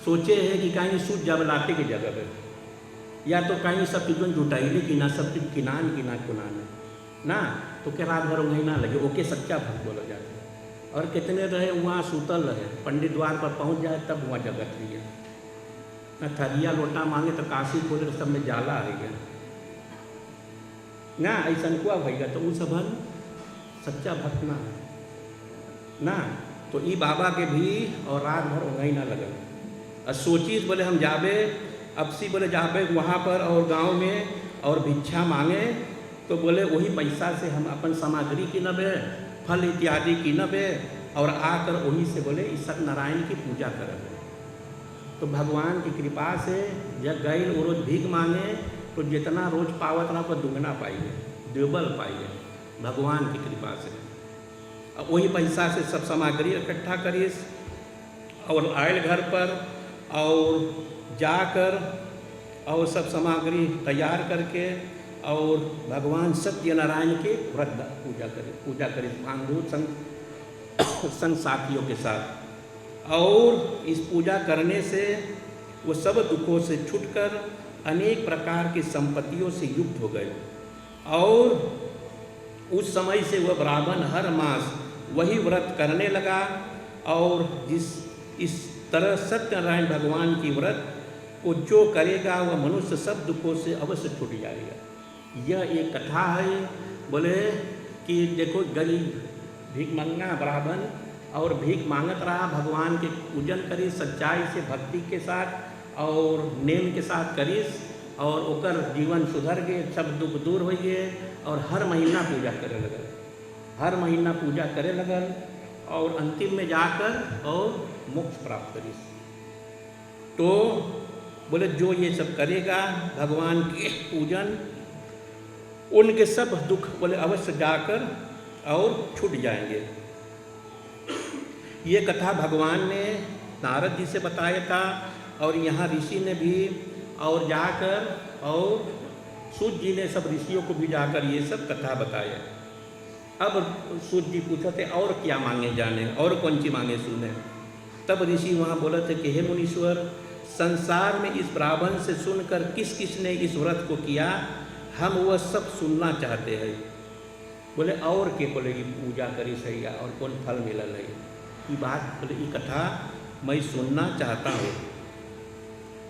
सोचे है कि कहीं सूझ जब लाते की जगह पे, या तो कहीं सब चीज़ों जुटाइले कि ना सब चीज़ किनान कुनान ना, तो क्या रात भर वहीं ना लगे, ओके सच्चा भक्त बोला जाता है। और कितने रहे वहाँ सूतल रहे, पंडित द्वार पर पहुँच जाए तब वहाँ जगत रही है ना, थरिया लोटा मांगे तो काशी खोले सब में जाला आ गया ना, ऐसा कुआ भैया, तो वो सबन सच्चा भक्त ना है ना। तो ई बाबा के भी और रात भर वहीं ना लगल, और सोची बोले हम जाबे अब सी बोले जाबे वहाँ पर और गांव में और भिक्षा मांगे, तो बोले वही पैसा से हम अपन सामग्री किनबे, फल इत्यादि किनबे, और आकर वहीं से बोले इस सत्यनारायण की पूजा करेंगे। तो भगवान की कृपा से जब गए वो रोज भीख मांगे, तो जितना रोज पावत रहा पर दुगना पाइए, डबल पाइए भगवान की कृपा से। अब वही पैसा से सब सामग्री इकट्ठा करिए, और आयल घर पर और जाकर और सब सामग्री तैयार करके और भगवान सत्यनारायण के व्रत पूजा करें भांगरूप संग साथियों के साथ। और इस पूजा करने से वो सब दुखों से छूटकर अनेक प्रकार की संपत्तियों से युक्त हो गए। और उस समय से वह ब्राह्मण हर मास वही व्रत करने लगा, और इस तरह सत्यनारायण भगवान की व्रत को जो करेगा वह मनुष्य सब दुखों से अवश्य छूट जाएगा। यह एक कथा है, बोले कि देखो गरीब भीख मंगा ब्राह्मण और भीख मांगत रहा, भगवान के पूजन करी सच्चाई से भक्ति के साथ और नेम के साथ करीस, और ओकर जीवन सुधर गए, सब दुख दूर हो गए, और हर महीना पूजा करे लगल, हर महीना पूजा करे लगल, और अंतिम में जाकर और मोक्ष प्राप्त करीस। तो बोले जो ये सब करेगा भगवान के पूजन, उनके सब दुख बोले अवश्य जाकर और छूट जाएंगे। ये कथा भगवान ने नारद जी से बताया था, और यहाँ ऋषि ने भी और जाकर और सूत जी ने सब ऋषियों को भी जाकर ये सब कथा बताया। अब सूत जी पूछे थे और क्या मांगे जाने, और कौन सी मांगे सुने। तब ऋषि वहाँ बोले थे कि हे मुनीश्वर, संसार में इस ब्राह्मण से सुनकर किस किस ने इस व्रत को किया, हम वह सब सुनना चाहते हैं। बोले और के बोले ये पूजा करी सही और कौन फल मिलल है, ये बात बोले ये कथा मैं सुनना चाहता हूँ।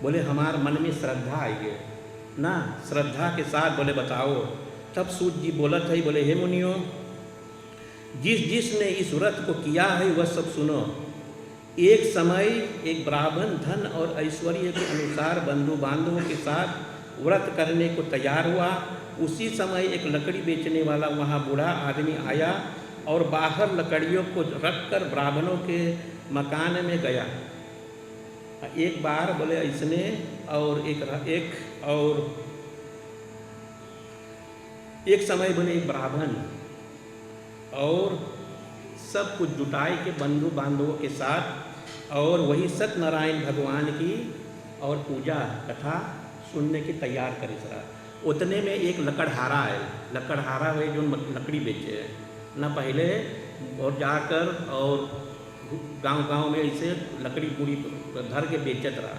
बोले हमार मन में श्रद्धा आई है ना, श्रद्धा के साथ बोले बताओ। तब सूत जी बोलत है, बोले हे मुनियो, जिसने इस व्रत को किया है वह सब सुनो। एक समय एक ब्राह्मण धन और ऐश्वर्य के अनुसार बंधु बांधवों के साथ व्रत करने को तैयार हुआ। उसी समय एक लकड़ी बेचने वाला वहाँ बूढ़ा आदमी आया और बाहर लकड़ियों को रखकर ब्राह्मणों के मकान में गया। एक बार बोले इसने और एक समय बोले एक ब्राह्मण और सब कुछ जुटाए के बंधु बांधवों के साथ और वही सत्यनारायण भगवान की और पूजा कथा सुनने की तैयार करे सरा। उतने में एक लकड़हारा है, लकड़हारा है जो लकड़ी बेचे है ना पहले, और जाकर और गांव-गांव में ऐसे लकड़ी पूरी धर के बेचत रहा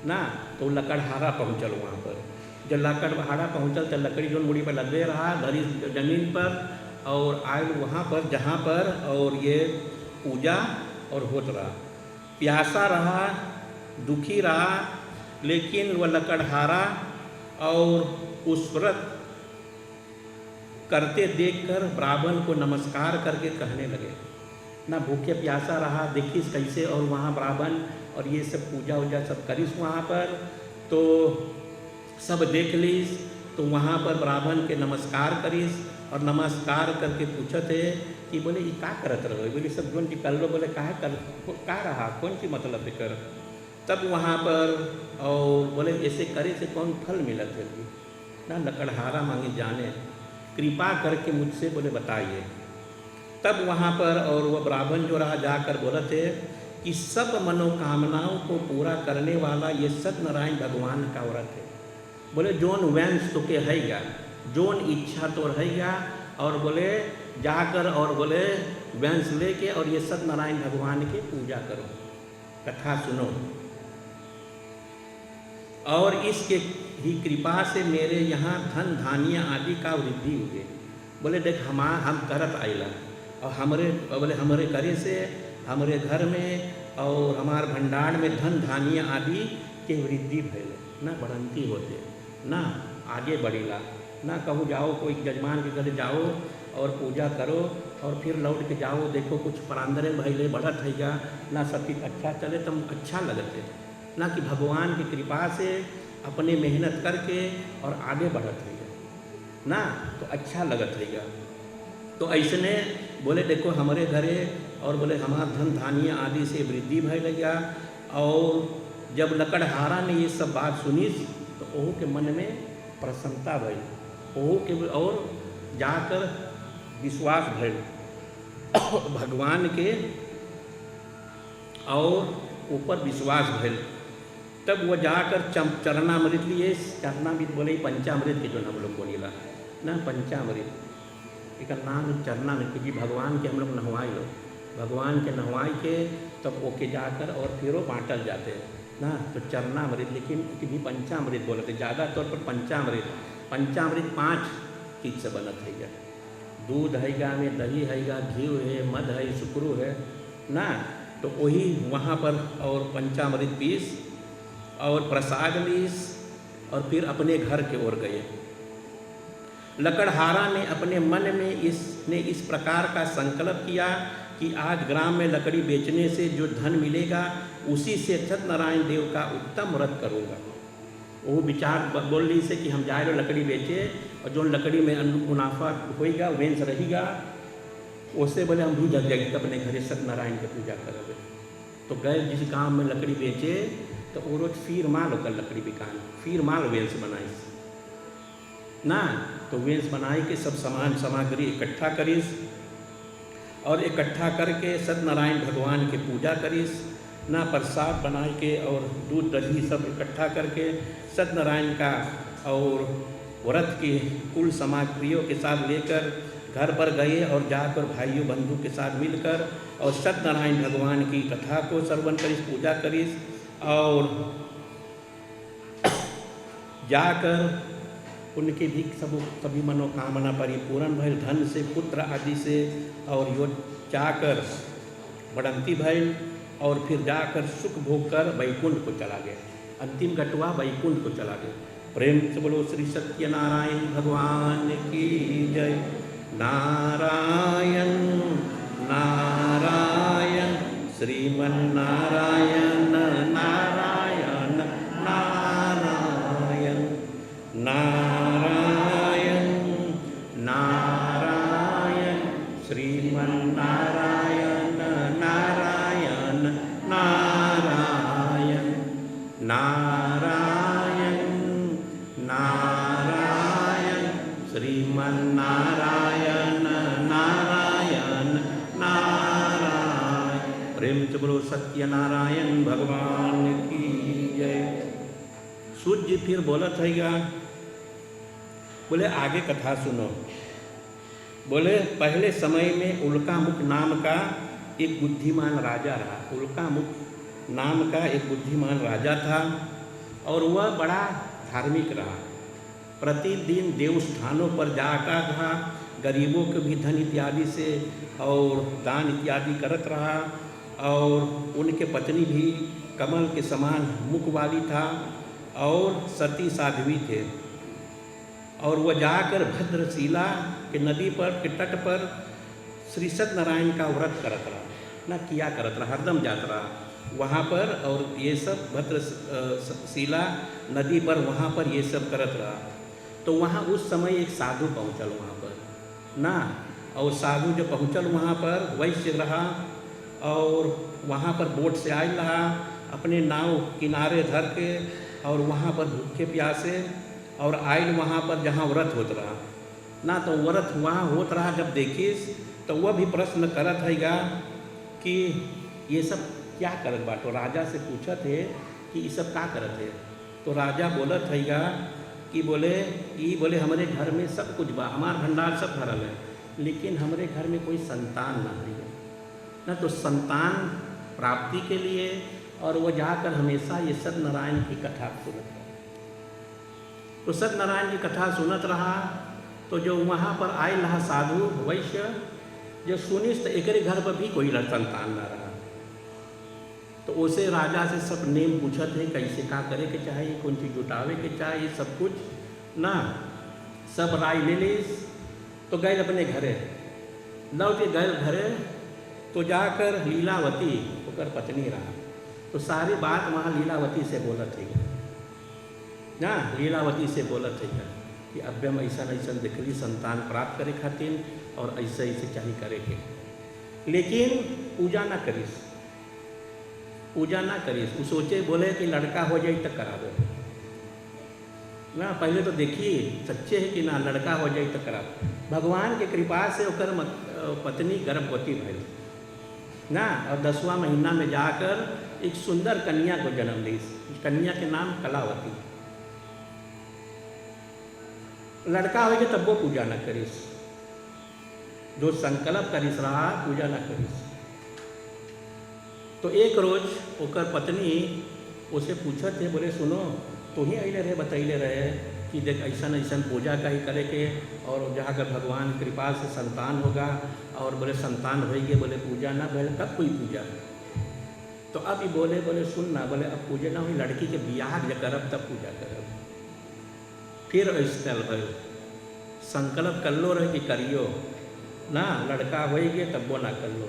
ना। तो लकड़हारा पहुँचल वहाँ पर, जब लकड़हारा पहुँचल तो लकड़ी जो मुड़ी पर लदे रहा धरी जमीन पर, और आयल वहाँ पर जहाँ पर और ये पूजा और होत रहा। प्यासा रहा, दुखी रहा, लेकिन वह लकड़हारा और उस व्रत करते देखकर ब्राह्मण को नमस्कार करके कहने लगे ना। भूखे प्यासा रहा, देखिस कैसे, और वहाँ ब्राह्मण और ये सब पूजा वूजा सब करिस वहाँ पर, तो सब देख लीस। तो वहाँ पर ब्राह्मण के नमस्कार करिस और नमस्कार करके पूछत है कि बोले ये का करत रहो, बोले सब जोन की कर लो, बोले का रहा, कौन सी मतलब कर। तब वहाँ पर और बोले ऐसे करे से कौन फल मिलत है ना। लकड़हारा मांगे जाने, कृपा करके मुझसे बोले बताइए। तब वहाँ पर और वह ब्राह्मण जो रहा जाकर बोलते कि सब मनोकामनाओं को पूरा करने वाला ये सत्यनारायण भगवान का व्रत है। बोले जोन वंश तो के है गया, जोन इच्छा तो है गया, और बोले जाकर और बोले वंश लेके और ये सत्यनारायण भगवान की पूजा करो, कथा सुनो, और इसके ही कृपा से मेरे यहाँ धन धान्य आदि का वृद्धि हुए। बोले देख हम करत आइला, और हमारे करे से हमारे घर में और हमारे भंडार में धन धान्य आदि के वृद्धि भैले ना, बढ़ंती होते ना, आगे बढ़ेला ना। कहूँ जाओ कोई जजमान के घर जाओ और पूजा करो और फिर लौट के जाओ, देखो कुछ परांदरे भैले बढ़त है जा ना, सब चीज़ अच्छा चले तब अच्छा लगते ना, कि भगवान की कृपा से अपने मेहनत करके और आगे बढ़त है ना, तो अच्छा लगत है। तो ऐसने बोले देखो हमारे घरे और बोले हमारा धन धान्य आदि से वृद्धि भय लगा। और जब लकड़हारा ने ये सब बात सुनी तो ओहू के मन में प्रसन्नता भई, ओहू के और जाकर विश्वास भइल भगवान के और ऊपर विश्वास भइल। तब वह जाकर चरणामृत लिए, चरणामृत बोले पंचामृत के जो हम लोग बोलेला ना, पंचामृत एक नाम चरणामृत, क्योंकि भगवान के हम लोग नहवाए लो, भगवान के नहवाए के तब ओके जाकर और फिर वो बाँटल जाते ना। तो चरणामृत, लेकिन भी पंचामृत बोलते, ज़्यादा तौर पर पंचामृत। पंचामृत 5 चीज़ से बनत है, दूध हैगा, में दही हैगा, घी है, मध है, सुकरू है ना। तो वही वहाँ पर और पंचामृत पीस और प्रसाद लीस और फिर अपने घर के ओर गए। लकड़हारा ने अपने मन में इस प्रकार का संकल्प किया कि आज ग्राम में लकड़ी बेचने से जो धन मिलेगा उसी से सत्यनारायण देव का उत्तम व्रत करूँगा। वो विचार बोल रही से कि हम जाए लकड़ी बेचे और जो लकड़ी में मुनाफा होएगा वेंस रहेगा, उससे बोले हम भी जग जाएंगे अपने घरे सत्यनारायण की पूजा करेंगे। तो गए जिस गांव में लकड़ी बेचे तो वो रोज फिर माल होकर लकड़ी बिकान, फिर माल वेंस बनाई ना। तो वेंस बनाई के सब सामान सामग्री इकट्ठा करीस और इकट्ठा करके सत्यनारायण भगवान की पूजा करीस ना। प्रसाद बनाए के और दूध दही सब इकट्ठा करके सत्यनारायण का और व्रत की कुल सामग्रियों के साथ लेकर घर पर गए और जाकर भाइयों बंधु के साथ मिलकर और सत्यनारायण भगवान की कथा को श्रवण करीस, पूजा करीस और जाकर उनके भी सभी मनोकामना परिपूर्ण भइल, धन से, पुत्र आदि से, और यो जाकर बढ़ंती भइल और फिर जाकर सुख भोग कर वैकुंठ को चला गया। अंतिम घटवा वैकुंठ को चला गया। प्रेम से बोलो श्री सत्यनारायण भगवान की जय। नारायण नारायण श्रीमन नारायण नारायण नारायण नारायण नारायण श्रीमन नारायण नारायण नारायण नारायण नारायण श्रीमन नारायण नारायण प्रेम से बोलो सत्यनारायण भगवान की जय। सूत जी फिर बोलत हैगा, बोले आगे कथा सुनो। बोले पहले समय में उल्कामुख नाम का एक बुद्धिमान राजा रहा। उल्कामुख नाम का एक बुद्धिमान राजा था और वह बड़ा धार्मिक रहा। प्रतिदिन देवस्थानों पर जाता था, गरीबों के भी धन इत्यादि से और दान इत्यादि करत रहा। और उनके पत्नी भी कमल के समान मुख वाली था और सती साध्वी थे। और वह जाकर भद्रशिला के नदी पर के तट पर श्री सत्यनारायण का व्रत करत रहा, ना किया करत रहा, हरदम जात रहा वहाँ पर। और ये सब भद्रशिला नदी पर वहाँ पर ये सब करत रहा। तो वहाँ उस समय एक साधु पहुँचल वहाँ पर ना, और साधु जो पहुँचल वहाँ पर वैश्य रहा और वहाँ पर बोट से आयल रहा, अपने नाव किनारे धर के और वहाँ पर भूखे प्यासे और आयल वहाँ पर जहाँ व्रत होत रहा ना। तो व्रत वहाँ होत रहा जब देखिस तो वह भी प्रश्न करत हैगा कि ये सब क्या करत बाटो। राजा से पूछत है कि ये सब क्या करत है। तो राजा बोलत हैगा कि बोले हमारे घर में सब कुछ बा, हमार भंडार सब भरल है, लेकिन हमारे घर में कोई संतान ना है ना। तो संतान प्राप्ति के लिए और वो जाकर हमेशा ये सत्यनारायण की कथा सुनत रहा। तो सत्यनारायण की कथा सुनत रहा। तो जो वहाँ पर आए रहा साधु वैश्य, जो सुनिस तो एक घर पर भी कोई संतान ना रहा। तो उसे राजा से सब नेम पूछत है, कैसे का करे के चाहिए, कौन चीज़ जुटावे के चाहिए, सब कुछ ना सब राय ले लीस। तो गए अपने घरे, लौट के गए घरे। तो जाकर लीलावती ओकर पत्नी रहा। तो सारी बात वहाँ लीलावती से बोलत है ना, लीलावती से बोलत है कि अब हम ऐसा ऐसा देखली संतान प्राप्त करे खातिर और ऐसे ऐसे चाहिए करे के, लेकिन पूजा ना करीस, पूजा ना करीस। वो सोचे बोले कि लड़का हो जाए तो करावे ना। पहले तो देखिए सच्चे है कि ना लड़का हो जाए तो करावे। भगवान के कृपा से ओकर पत्नी गर्भवती भइल ना, और 10वां महीना में जाकर एक सुंदर कन्या को जन्म दी। कन्या के नाम कलावती। लड़का हो गया तब वो पूजा न करीस, जो संकल्प करीस रहा पूजा न करीस। तो एक रोज ओकर पत्नी उसे पूछत थे, बोले सुनो तो ही अले रहे बतैले रहे कि देख ऐसा ऐसा पूजा का ही करे के, और जहाँ कर भगवान कृपा से संतान होगा। और बोले संतान होगी, बोले पूजा ना भले कब कोई पूजा। तो अब ये बोले सुन ना, बोले अब पूजा ना हुई, लड़की के बियाह जब करब तब पूजा करब। फिर ऐसा भल संकल्प कर लो रहे कि करियो ना, लड़का होगी तब वो ना कर लो।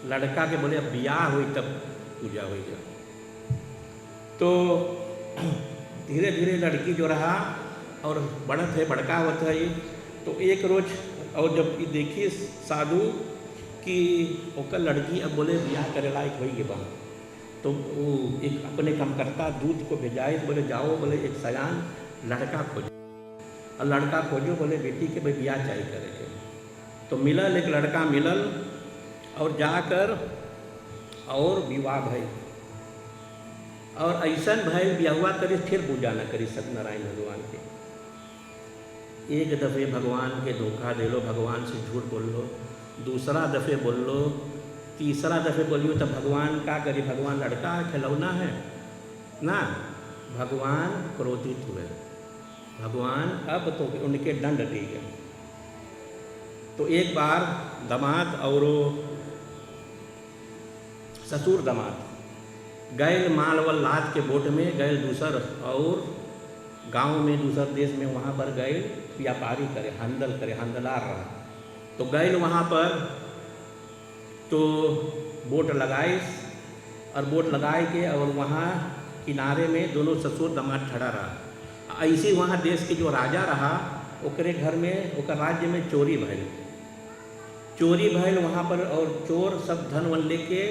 लड़का के बोले अब बियाह हुई तब पूजा होगी। तो धीरे धीरे लड़की जो रहा और बढ़त है, बड़का होता है। तो एक रोज और जब देखिए साधु कि ओकर लड़की अब बोले बियाह करे लायक होगी बा, तो वो एक अपने काम करता दूध को भेजाए, बोले जाओ बोले एक सयान लड़का खोजो। और लड़का खोजो बोले बेटी के भाई बियाह चाहिए करे के। तो मिलल एक लड़का मिलल और जाकर और विवाह भई। और ऐसा भय बियाहुआ करी फिर पूजा न करी सत्यनारायण भगवान के। एक दफ़े भगवान के धोखा दे लो, भगवान से झूठ बोल लो, दूसरा दफ़े बोल लो, तीसरा दफ़े बोलियो तो भगवान का करी। भगवान लड़का खिलौना है ना, भगवान क्रोधित हुए। भगवान अब तो उनके दंड दिए। तो एक बार दामाद और ससुर दामाद गए मालवल लाद के बोट में गए दूसर, और गांव में दूसर देश में वहाँ पर गए व्यापारी करे, हंदल करे, हंदलार रहा। तो गए वहाँ पर तो बोट लगाए, और बोट लगाए के और वहाँ किनारे में दोनों ससुर दामाद खड़ा रहा। ऐसे वहाँ देश के जो राजा रहा ओकरे घर में, ओकर राज्य में चोरी भइल। चोरी भइल वहाँ पर, और चोर सब धन वन लेके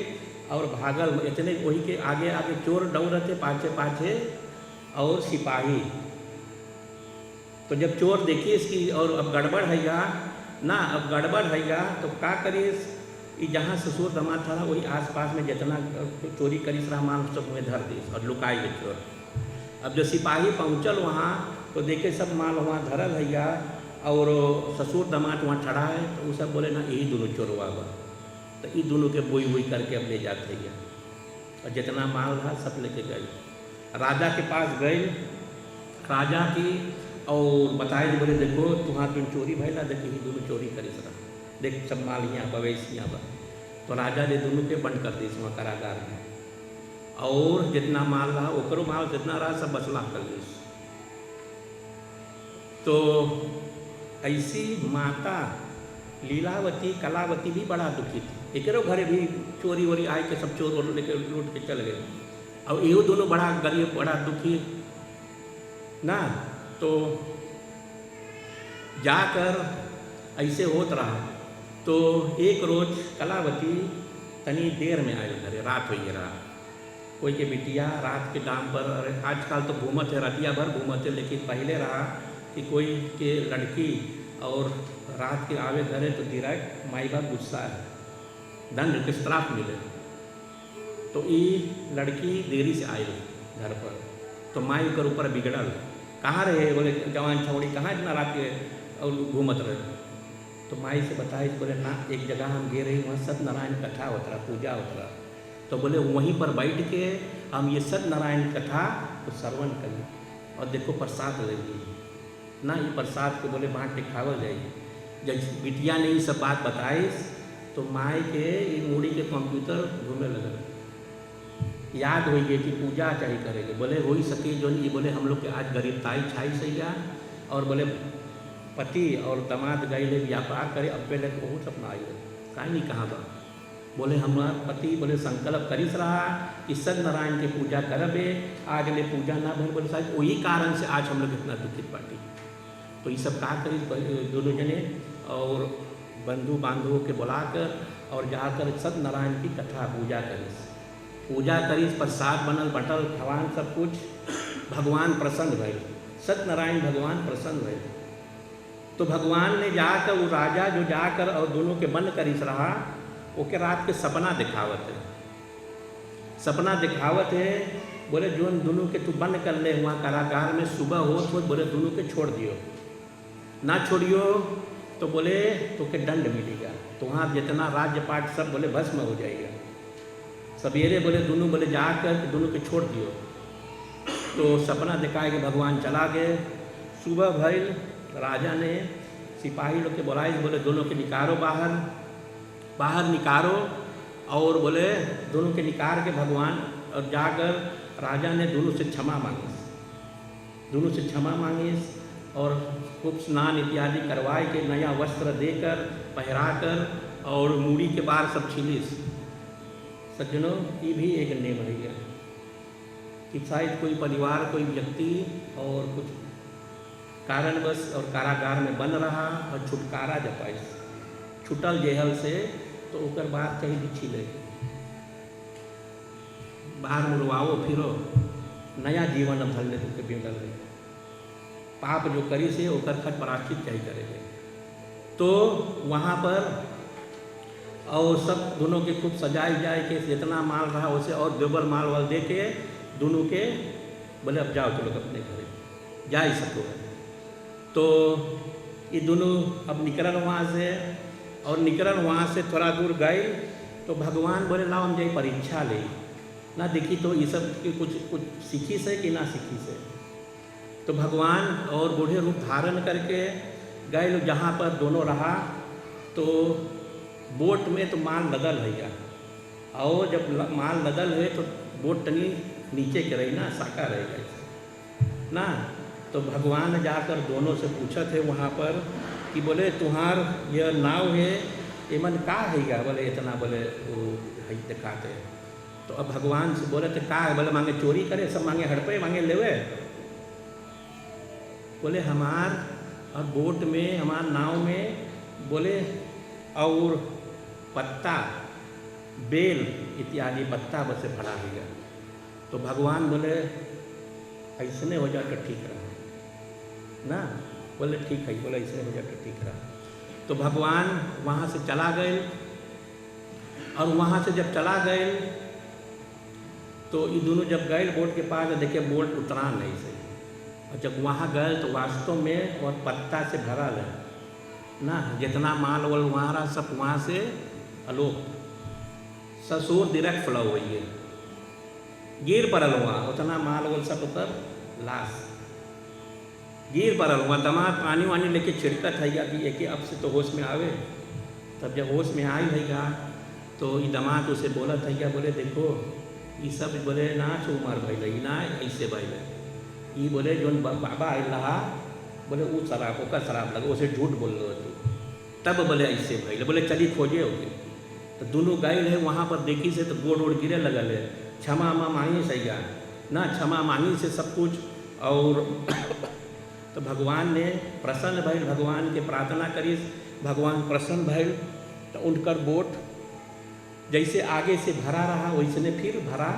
और भागल। इतने वही के आगे आगे चोर दौड़ते, पाछे पाछे और सिपाही। तो जब चोर देखिए इसकी और अब गड़बड़ हैगा ना, अब गड़बड़ हैगा तो क्या करिए, कि जहाँ ससुर दामाद था वही आसपास में जितना चोरी करी रहा माल सब में धर दी और लुकाई गई चोर। अब जब सिपाही पहुँचल वहाँ तो देखे सब माल वहाँ धरल है और ससुर दामाद वहाँ चढ़ा है, तो वो सब बोले ना यही दोनों चोरवा बा, तो ये दोनों के बोई बोई करके अब ले जाते हैं और जितना माल रहा सब लेके गए। राजा के पास गए, राजा की और बताए बोले देखो तुम्हारा तुम चोरी भैला, देख यही दोनों चोरी करी सरा, देख सब माल यहाँ बवेश यहाँ बा। तो राजा ने दोनों के बंद कर दी वहाँ कारागार में, और जितना माल रहा ओकरो माल जितना रहा सब बसला कर दी। तो ऐसी माता लीलावती कलावती भी बड़ा दुखी थी, एकरो घरे भी चोरी वोरी आए के सब चोर वोर लेके लूट के चल गए। और ये दोनों बड़ा गरीब बड़ा दुखी ना, तो जाकर ऐसे होत रहा। तो एक रोज कलावती तनी देर में आए घरे, रात हो रहा, कोई के बिटिया रात के दाम पर, आजकल तो घूमत है रतिया भर घूमत है, लेकिन पहले रहा कि कोई के लड़की और रात के आवे घरे तो डायरेक्ट माई बाप गुस्सा है, दंड किस तरह मिले। तो ये लड़की देरी से आई घर पर, तो माई के ऊपर बिगड़ल, कहाँ रहे बोले जवान छौड़ी कहाँ इतना रात के और घूमत रहे। तो माई से बताए बोले ना एक जगह हम गे रही, वहाँ सत्यनारायण कथा होता रहा, पूजा होता रहा, तो बोले वहीं पर बैठ के हम ये सत्यनारायण कथा तो श्रवण करिए और देखो प्रसाद लेंगे ना, ये प्रसाद को बोले बाँट के खावल जाएगी। जब बिटिया ने ये सब बात बताई तो माई के ये मूड़ी के कंप्यूटर घूमने लगा, याद हो गई कि पूजा चाहिए करेंगे। बोले हो ही सके जो नहीं, बोले हम लोग के आज गरीबताई छाई सही गया, और बोले पति और दामाद गए ले व्यापार करे, अब पहले बहुत सपना आई कहीं नहीं कहाँ था। बोले हमारा पति बोले संकल्प करिस रहा कि सत्यनारायण के पूजा करबे, आज ले पूजा ना भर, बोले शायद वही कारण से आज हम लोग इतना दुखित बाटी। तो ये सब कहा करी दोनों जने और बंधु बांधवों के बुलाकर और जाकर सत्यनारायण की कथा पूजा करी, प्रसाद बनल बटल खवान सब कुछ, भगवान प्रसन्न भइल, सत्यनारायण भगवान प्रसन्न भइल। तो भगवान ने जाकर वो राजा जो जाकर और दोनों के बंद करिस रहा, ओके रात के सपना दिखावत है, सपना दिखावत है। बोले जो दोनों के तू बंद कर ले वहाँ कारागार में, सुबह हो तो बोले दोनों के छोड़ दियो, ना छोड़ियो तो बोले तो के दंड मिलेगा, तो वहाँ जितना राज्य पाठ सब बोले भस्म हो जाएगा। सवेरे बोले दोनों बोले जाकर दोनों के छोड़ दियो, तो सपना दिखाए कि भगवान चला गए। सुबह भइल, राजा ने सिपाही लोग के बुलाए, बोले दोनों के निकारो बाहर निकारो, और बोले दोनों के निकार के भगवान, और जाकर राजा ने दोनों से क्षमा मांगी, और खूब स्नान इत्यादि करवाए के नया वस्त्र देकर पहराकर और मूड़ी के बाहर सब छिलिस। सज्जनों ये भी एक नेम है कि शायद कोई परिवार कोई व्यक्ति और कुछ कारणवश और कारागार में बन रहा और छुटकारा जब पाई छुटल जेहल से, तो ओकर बाद कहीं भी छिले बाहर मुड़वाओ फिरो, नया जीवन अब धरने के बिगड़ल रहे, पाप जो करी से ओकर खत प्राश्चित चाहिए करेंगे। तो वहाँ पर और सब दोनों के खूब सजाए जाए के जितना माल रहा उसे और डबल माल वाल दे के दोनों के बोले अब जाओ चलो अपने घरे जा ही सको। तो ये दोनों अब निकलन वहाँ से, और निकलन वहाँ से थोड़ा दूर गए तो भगवान बोले लाओ हम जाए परीक्षा ले, ना देखी तो ये सब की कुछ सीखी से कि ना सीखी से। तो भगवान और बूढ़े रूप धारण करके गए लोग जहाँ पर दोनों रहा, तो बोट में तो माल लदल है, और जब माल लदल है तो बोट तनी नीचे के रही ना, साका रहेगा ना। तो भगवान जाकर दोनों से पूछा थे वहाँ पर कि बोले तुम्हार यह नाव है एमन का है, बोले इतना बोले वो है दिखाते। तो अब भगवान से बोले तो का है, बोले मांगे चोरी करे, सब मांगे हड़पे मांगे लेवे। बोले हमार और बोट में हमार नाव में बोले और पत्ता बेल इत्यादि पत्ता बसे भरा हुआ। तो भगवान बोले ऐसने हो जाए तो ठीक रहा ना, बोले ठीक है, बोले ऐसे हो जाए तो ठीक रहा। तो भगवान वहाँ से चला गए और वहाँ से जब चला गए तो ये दोनों जब गए बोट के पास देखिए बोट उतरा नहीं सही, और जब वहाँ गए तो वास्तव में और पत्ता से भरा रहे ना, जितना माल वाल वहाँ रहा सब वहाँ से अलोप ससुर डायरेक्ट फ्लो हुई है, गिर पड़ल वहाँ उतना माल वाल सब ऊपर लाश गिर पड़ल हुआ। दमाद पानी वानी लेके छिड़कत है या कि एक अब से तो होश में आवे। तब जब होश में आई है तो ये दमाद उसे बोला था क्या, बोले देखो ये सब बोले ना उमर भैल ना ऐसे भैल, ये बोले जो बाबा आयल रहा बोले वो शराब ओका शराब लगे उसे झूठ बोल रहे थे, तब बोले ऐसे भैल, बोले चली खोजे होके। तो दोनों गए रहे वहाँ पर देखी से तो गोड़ ओड़ गिरे लगल है, क्षमा मांगी सही गा ना, क्षमा मांगी से सब कुछ। और तो भगवान ने प्रसन्न भइल, भगवान के प्रार्थना करी, भगवान प्रसन्न भइल। तो उनकर बोट जैसे आगे से भरा रहा वैसने फिर भरा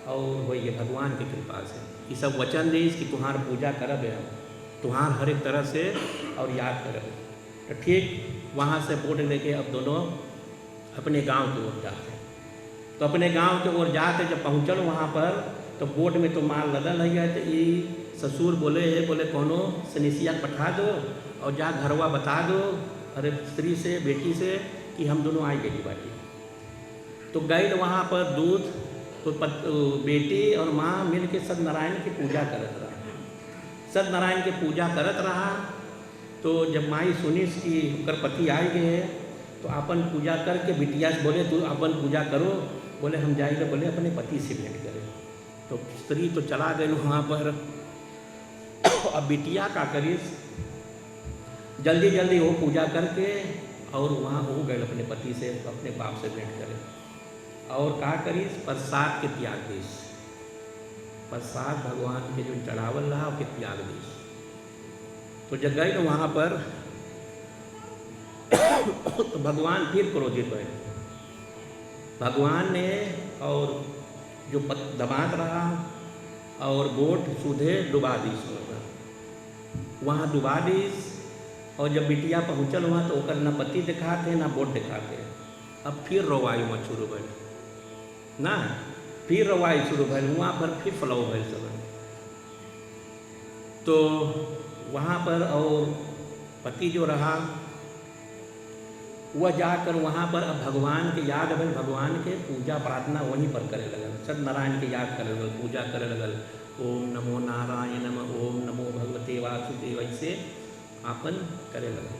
और वही है भगवान की कृपा से। ये सब वचन दी कि तुम्हार पूजा करब है, तुम्हार हर एक तरह से और याद करब। तो ठीक वहाँ से बोट लेके अब दोनों अपने गांव की ओर जाते। तो अपने गांव की ओर जाते जब पहुँचल वहाँ पर तो बोट में तो माल लदल है। तो ये ससुर बोले है, बोले कोनो सनिसिया पठा दो और जा घरवा बता दो अरे स्त्री से बेटी से कि हम दोनों आई गई बाटी। तो गए वहाँ पर दूध तो बेटी और माँ मिल के सत्यनारायण की पूजा करत रहा, सत्यनारायण की पूजा करत रहा। तो जब माई सुनी कि उनकर पति आए गए तो अपन पूजा करके बिटिया से बोले तू अपन पूजा करो, बोले हम जाएंगे, बोले अपने पति से भेंट करें। तो स्त्री तो चला गई वहाँ पर। अब बिटिया का करीस जल्दी जल्दी वो पूजा करके और वहाँ हो गए अपने पति से अपने बाप से भेंट करें। और का करीस प्रसाद के त्याग दीस, प्रसाद भगवान के जो चढ़ावल रहा उसके त्याग दीस। तो जब गए तो वहाँ पर तो भगवान फिर क्रोधित हुए। भगवान ने और जो दमाद रहा और बोट सुधे डुबा दीस, वहाँ डुबा दीस। और जब बिटिया पहुँचल वहाँ तो ओकर न पति दिखाते ना बोट दिखाते। अब फिर रोवाई वहाँ शुरू भइल ना, फिर रवाई शुरू भइल वहाँ पर फिर फ्लो भइल सब। तो वहाँ पर और पति जो रहा वह जाकर वहाँ पर अब भगवान के याद भइल, भगवान के पूजा प्रार्थना वहीं पर करे लगल, सत्यनारायण के याद करे लगल, पूजा करे लगल। ओम नमो नारायण ओम नमो भगवते वासुदेव ऐसे आपन करे लगल।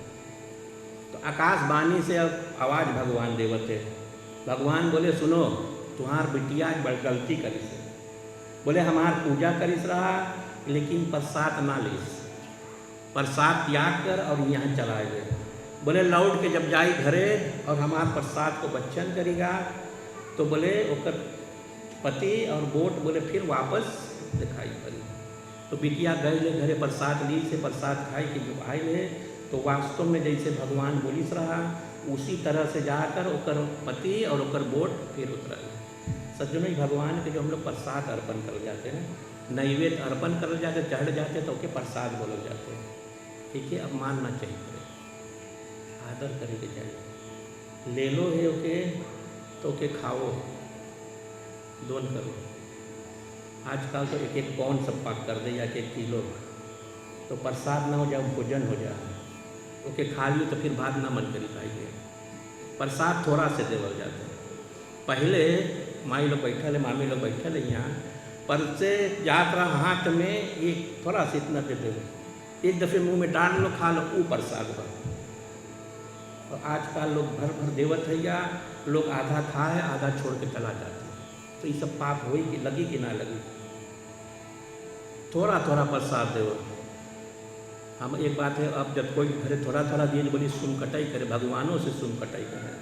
तो आकाशवाणी से अब आवाज़ भगवान देवते, भगवान बोले सुनो तुम्हार बिटिया बड़ गलती करिस, बोले हमार पूजा करिस रहा लेकिन प्रसाद ना लीस, प्रसाद त्याग कर और यहाँ चलाए गए। बोले लौट के जब जाई घरे और हमार प्रसाद को बच्चन करेगा तो बोले ओकर पति और बोट बोले फिर वापस दिखाई पड़ी। तो बिटिया गए ले घरे प्रसाद ली से प्रसाद खाई के जो आए ले तो वास्तव में जैसे भगवान बोलिस रहा उसी तरह से जाकर ओकर पति और ओकर बोट फिर उतरल। सज्जनों भगवान के जो हम लोग प्रसाद अर्पण कर जाते हैं, नैवेद्य अर्पण कर जाते, चढ़ जाते तो ओके प्रसाद बोल जाते हैं। ठीक है, अब मानना चाहिए, आदर करे के चाहिए। ले लो है ओके तो ओके खाओ, दोन करो। आजकल तो एक एक पौन सब पाक कर दे या एक किलो, तो प्रसाद ना हो जाए भोजन हो जाए, ओके खा लियो तो फिर बाद ना मन करी पाएंगे। प्रसाद थोड़ा से देवल जाते हैं। पहले माई लोग बैठल है, मामी लोग बैठल है यहाँ पर से जात रहा हाथ में एक थोड़ा सा इतना दे दे, एक दफ़े मुंह में डाल लो खा लो, वो प्रसाद बा। और आजकल लोग भर भर देवत है या लोग आधा खाए आधा छोड़ के चला जाते हैं। तो ये सब पाप हो कि लगी कि ना लगी, थोड़ा थोड़ा प्रसाद देव। हम एक बात है, अब जब कोई घरे थोड़ा थोड़ा दिए बोली सुन कटाई करे, भगवानों से सुन कटाई करे,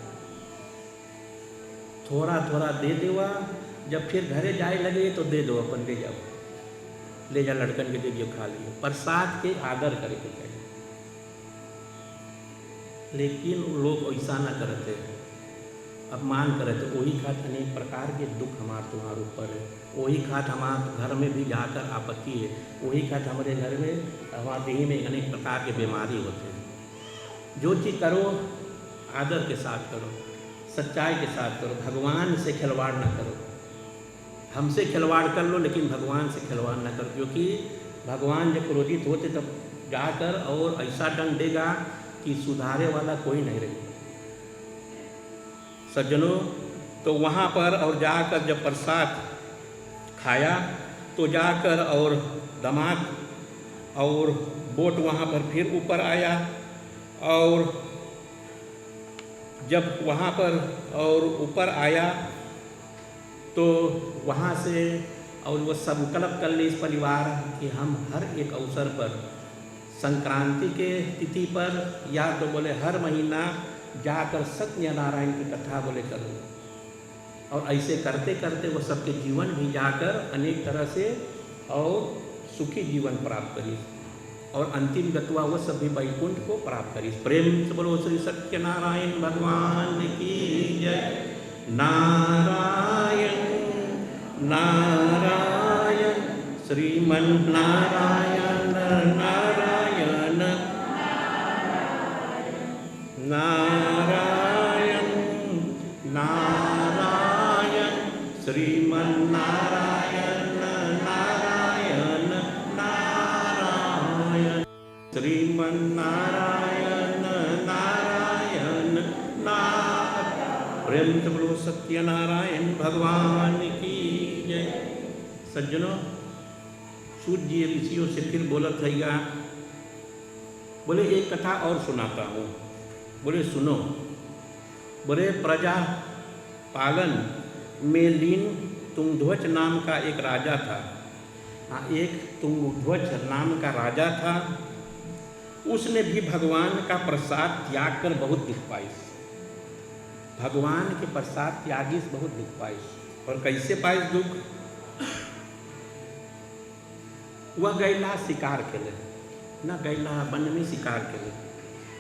थोड़ा थोड़ा दे देवा। जब फिर घरे जाए लगे तो दे दो, अपन ले जाओ, ले जा लड़कन के दे दियो खा लियो। प्रसाद के आदर करे के चाहिए, लेकिन लोग ऐसा ना करते, अपमान करे। तो वही खात अनेक प्रकार के दुख हमारे तुम्हारे ऊपर है, वही खात हमारे घर में भी जाकर आपत्ति है, वही खात हमारे घर में हमारे देह में अनेक प्रकार के बीमारी होते हैं। जो चीज़ करो आदर के साथ करो, सच्चाई के साथ करो, भगवान से खिलवाड़ ना करो। हमसे खिलवाड़ कर लो लेकिन भगवान से खिलवाड़ ना करो, क्योंकि भगवान जब क्रोधित होते तब जाकर और ऐसा दंड देगा कि सुधारे वाला कोई नहीं रहेगा। सज्जनों, तो वहाँ पर और जाकर जब प्रसाद खाया तो जाकर और दामाद और बोट वहाँ पर फिर ऊपर आया, और जब वहाँ पर और ऊपर आया तो वहाँ से और वो संकल्प कर ले इस परिवार कि हम हर एक अवसर पर संक्रांति के तिथि पर या तो बोले हर महीना जाकर सत्यनारायण की कथा बोले करो। और ऐसे करते करते वो सबके जीवन भी जाकर अनेक तरह से और सुखी जीवन प्राप्त करी, और अंतिम गतवा वो सभी वैकुंठ को प्राप्त करी। प्रेम से बोलो श्री सत्यनारायण भगवान की जय। नारायण नारायण श्रीमन नारायण नारायण नारायण नारायण श्रीमन नारायण नारायण नारायण श्रीमन नारायण नारायण नारायण। प्रेम से बोलो सत्यनारायण भगवान की जय। सज्जनों, सूत जी ऋषियों से फिर बोलत रहेगा, बोले एक कथा और सुनाता हूँ। बोले सुनो। बोले प्रजा पालन में लीन तुंगध्वज नाम का एक राजा था। हाँ, एक तुंगध्वज नाम का राजा था। उसने भी भगवान का प्रसाद त्याग कर बहुत दुख पाई। भगवान के प्रसाद त्यागी से बहुत दुख पाई। और कैसे पाई दुख? वह गैला शिकार खेले, न गैला वन में शिकार खेले,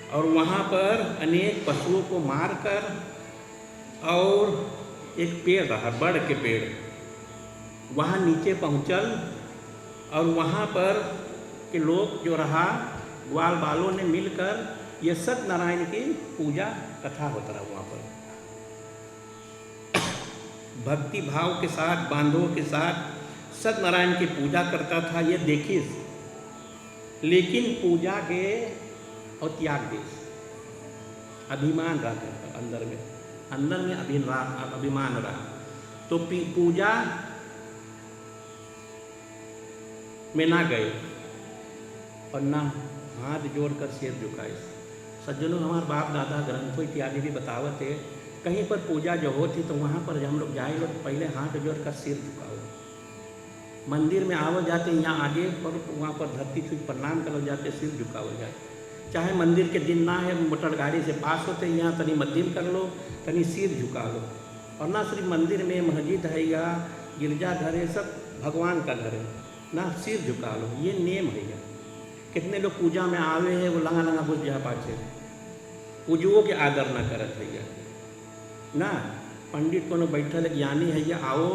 और वहाँ पर अनेक पशुओं को मारकर, और एक पेड़ रहा, बड़ के पेड़, वहाँ नीचे पहुँचल, और वहाँ पर के लोग जो रहा ग्वाल बालों ने मिलकर ये सत्यनारायण की पूजा कथा होता रहा। वहाँ पर भक्ति भाव के साथ, बांधवों के साथ सत्यनारायण की पूजा करता था। ये देखिए, लेकिन पूजा के और त्याग दे, अभिमान रहा अंदर में अभिमान रहा। तो पूजा में ना गए और ना हाथ जोड़कर सिर झुकाए। सज्जनों, हमारे बाप दादा ग्रंथों इत्यादि भी बतावत है, कहीं पर पूजा जो होती तो वहाँ पर जब हम लोग जाएंगे तो पहले हाथ जोड़कर सिर झुकाओ। मंदिर में आवो जाते यहाँ आगे पर वहाँ पर धरती छू प्रणाम करो जाते, सिर झुकाओ जाए। चाहे मंदिर के दिन ना है, मोटर गाड़ी से पास होते यहाँ तनी मध्यम कर लो, तनी सिर झुका लो। और ना सिर्फ मंदिर में मस्जिद है या गिरजा घर है, सब भगवान का घर है ना, सिर झुका लो, ये नेम है। कितने लोग पूजा में आवे हैं वो लंगा लंगा बुझ जा पाचे, पूजुओं के आदर ना करत है ना। पंडित को बैठल ज्ञानी है, आओ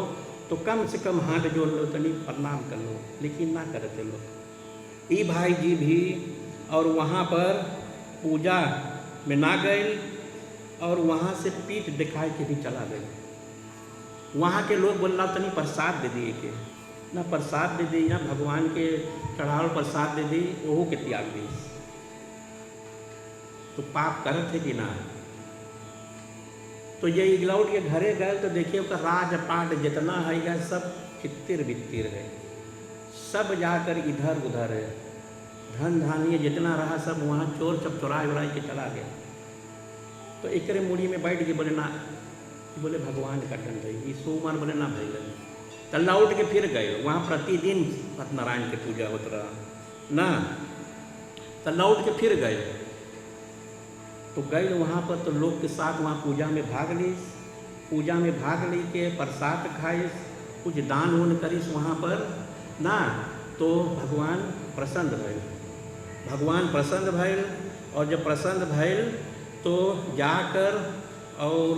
तो कम से कम हाथ जोड़ लो, तनी प्रणाम कर लो, लेकिन ना करते लोग। ई भाई जी भी और वहाँ पर पूजा में ना गए, और वहाँ से पीठ दिखाए के भी चला गए। वहाँ के लोग बोल रहा तनी प्रसाद दे दिए के ना, प्रसाद दे दी या भगवान के चढ़ावल प्रसाद दे दी, ओहो के त्याग दी। तो पाप करत है कि ना? तो ये इगलौट के घरे गए तो देखिए उसका राजपाट जितना है या सब चित्तिर बित्तिर है, सब जाकर इधर उधर है। धन धान्य जितना रहा सब वहाँ चोर सब चुराए उड़ाई के चला गया। तो एक मुड़ी में बैठ के बोले ना, बोले भगवान का दंड है, ये सोमवार बोले ना भाई गए। तो लौट के फिर गए, वहाँ प्रतिदिन सत्यनारायण की पूजा होता रहा ना। तो लौट के फिर गए, तो गए वहाँ पर तो लोग के साथ वहाँ पूजा में भाग ली। पूजा में भाग ली के प्रसाद खाए, कुछ दान उन करीस वहाँ पर ना। तो भगवान प्रसन्न भइल, भगवान प्रसन्न भइल। और जब प्रसन्न भइल तो जाकर और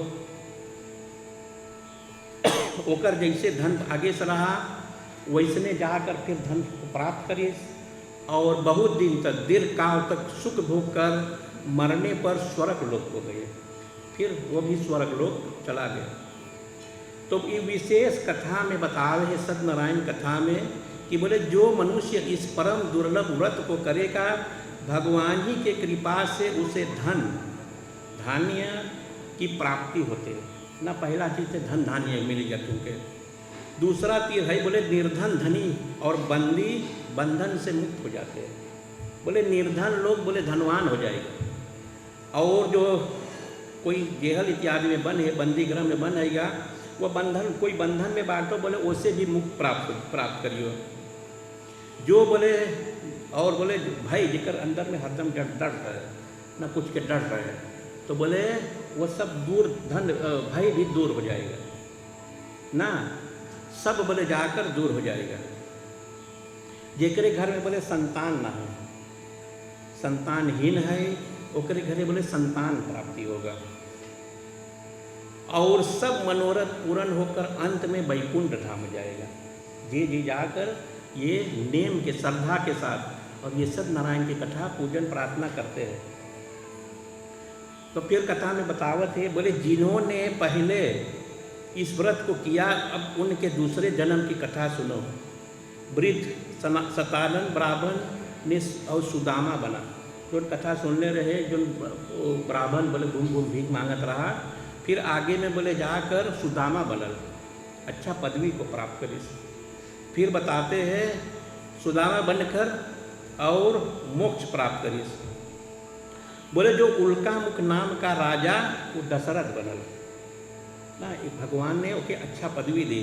ओकर जैसे धन आगे से रहा वैसने जाकर फिर धन को प्राप्त करिए, और बहुत दिन तक दीर्घ काल तक सुख भोग कर मरने पर स्वर्ग लोक हो गए। फिर वो भी स्वर्गलोक चला गया। तो ये विशेष कथा में बतावे है सत्यनारायण कथा में कि बोले जो मनुष्य इस परम दुर्लभ व्रत को करेगा, भगवान ही के कृपा से उसे धन धान्य की प्राप्ति होते है ना। पहला चीज़ है धन धान्य मिल जाए तुमके। दूसरा तीर है बोले निर्धन धनी और बंदी बंधन से मुक्त हो जाते हैं। बोले निर्धन लोग बोले धनवान हो जाएगा, और जो कोई जेहल इत्यादि में बन है, बंदी गृह में बन रहेगा, वो बंधन कोई बंधन में बांटो बोले उससे भी मुक्त प्राप्त करियो। जो बोले और बोले भाई जिकर अंदर में हरदम डर रहे ना कुछ के डर रहे, तो बोले वो सब दूर धन भय भी दूर हो जाएगा ना, सब बोले जाकर दूर हो जाएगा। जेकरे घर में बोले संतान ना है, संतानहीन है, ओकरे घरे बोले संतान प्राप्ति होगा, और सब मनोरथ पूर्ण होकर अंत में वैकुंठ धाम जाएगा। जी जाकर ये नेम के श्रद्धा के साथ और ये सत्यनारायण की कथा पूजन प्रार्थना करते हैं। तो फिर कथा में बतावत है बोले जिन्होंने पहले इस व्रत को किया, अब उनके दूसरे जन्म की कथा सुनो। वृद्ध सतानन ब्राह्मण ने और सुदामा बना, जो कथा सुनने रहे, जो ब्राह्मण बोले घूम घूम भीख मांगत रहा, फिर आगे में बोले जाकर सुदामा बनल, अच्छा पदवी को प्राप्त करी। फिर बताते हैं सुदामा बनकर और मोक्ष प्राप्त करी। बोले जो उल्कामुख नाम का राजा वो दशरथ बनल ना, भगवान ने ओके अच्छा पदवी दी,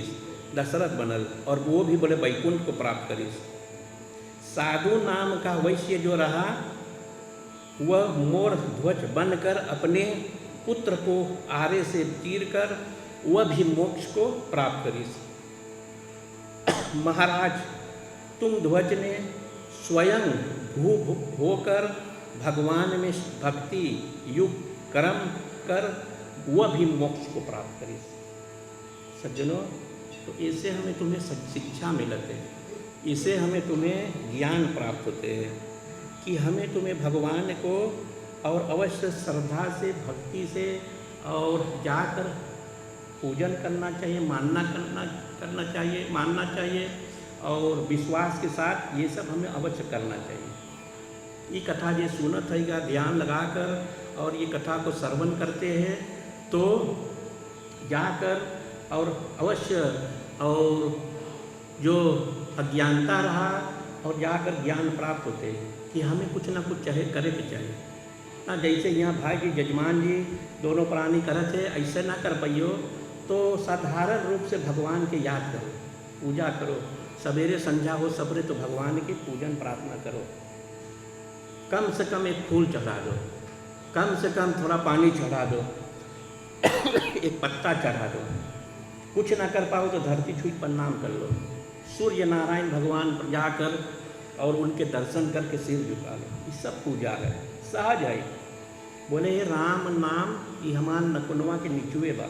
दशरथ बनल, और वो भी बोले वैकुंठ को प्राप्त करी। साधु नाम का वैश्य जो रहा वह मोर ध्वज बनकर अपने पुत्र को आरे से तीर कर वह भी मोक्ष को प्राप्त करी। महाराज तुम ध्वज ने स्वयं भू होकर भगवान में भक्ति युक्त कर्म कर वह भी मोक्ष को प्राप्त करी। सज्जनों, तो इससे हमें तुम्हें शिक्षा मिलते है, इससे हमें तुम्हें ज्ञान प्राप्त होते हैं कि हमें तुम्हें भगवान को और अवश्य श्रद्धा से भक्ति से और जाकर पूजन करना चाहिए, करना चाहिए, मानना चाहिए, और विश्वास के साथ ये सब हमें अवश्य करना चाहिए। ये कथा ये सुनत है ध्यान लगाकर और ये कथा को श्रवण करते हैं तो जाकर और अवश्य और जो अज्ञानता रहा और जाकर ज्ञान प्राप्त होते हैं कि हमें कुछ ना कुछ चाहे करे के चाहिए ना। जैसे यहाँ भाई जी जजमान जी दोनों प्राणी करत है, ऐसे ना कर पाइयो तो साधारण रूप से भगवान के याद करो, पूजा करो, सवेरे संध्या हो सबरे तो भगवान की पूजन प्रार्थना करो। कम से कम एक फूल चढ़ा दो, कम से कम थोड़ा पानी चढ़ा दो, एक पत्ता चढ़ा दो, कुछ ना कर पाओ तो धरती छुई प्रणाम कर लो, सूर्य नारायण भगवान पर जाकर और उनके दर्शन करके सिर झुका लो। ये सब पूजा है, सहज है। बोले ये राम नाम ये हमार नकुनवा के निचुए बा,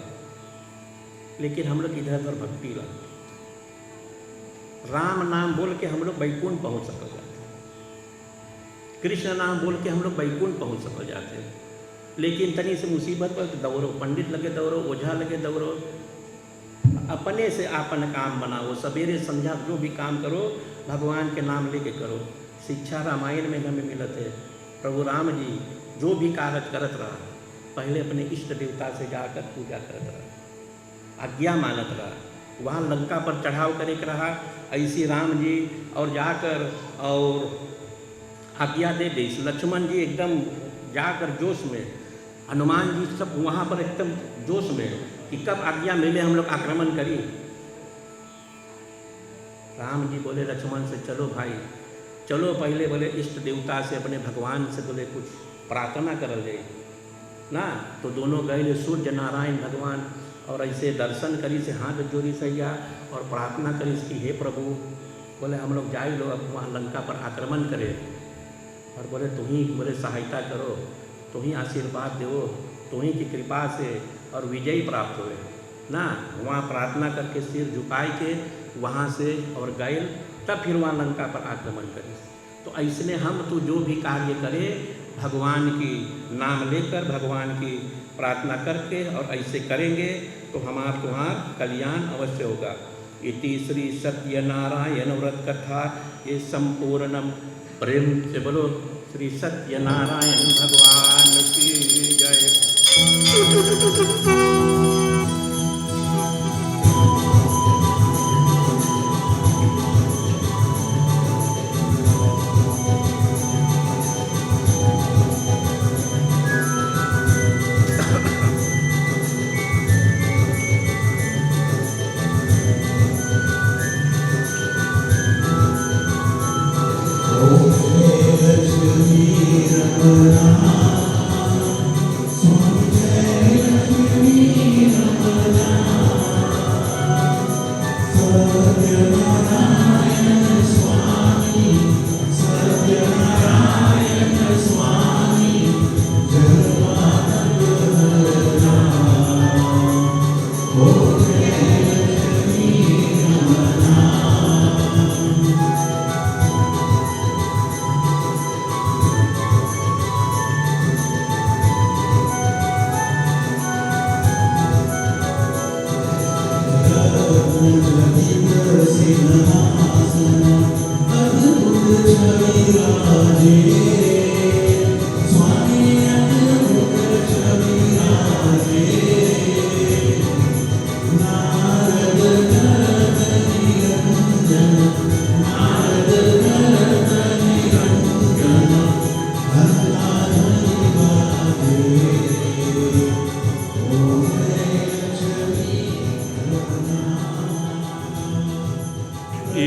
लेकिन हम लोग इधर उधर भक्ति ला राम नाम बोल के हम लोग वैकुंठ पहुँच सकल जाते हैं, कृष्ण नाम बोल के हम लोग वैकुंठ पहुँच सकल जाते हैं। लेकिन तनी से मुसीबत पर दौड़ो, पंडित लगे दौड़ो, ओझा लगे दौड़ो, अपने से आपन काम बनाओ, सवेरे संध्या जो भी काम करो भगवान के नाम लेके करो। शिक्षा रामायण में हमें मिलत है, प्रभु राम जी जो भी कागज करत रहा पहले अपने इष्ट देवता से जाकर पूजा करत रहा, आज्ञा मानत रहा, वहाँ लंका पर चढ़ाव करे के रहा, ऐसी राम जी और जाकर और आज्ञा दे दी। लक्ष्मण जी एकदम जाकर जोश में, हनुमान जी सब वहाँ पर एकदम जोश में कि कब आज्ञा मिले हम लोग आक्रमण करी। राम जी बोले लक्ष्मण से चलो भाई चलो, पहले बोले इष्ट देवता से अपने भगवान से बोले कुछ प्रार्थना करल जाए ना। तो दोनों गए सूर्य नारायण भगवान और ऐसे दर्शन करी से हाथ जोड़ी सैया और प्रार्थना करी कि हे प्रभु, बोले हम लोग जाए लो अब वहाँ लंका पर आक्रमण करें, और बोले तुम ही बोले सहायता करो, तुम ही आशीर्वाद दो, तुम ही की कृपा से और विजय प्राप्त हुए ना। वहाँ प्रार्थना करके सिर झुकाए के वहाँ से और गए, तब फिर वहाँ लंका पर आक्रमण करे। तो ऐसने हम तो जो भी कार्य करें भगवान की नाम लेकर भगवान की प्रार्थना करके और ऐसे करेंगे तो तुम्हार कल्याण अवश्य होगा। इति श्री सत्यनारायण व्रत कथा ये संपूर्णम। प्रेम से बोलो श्री सत्यनारायण भगवान की जय।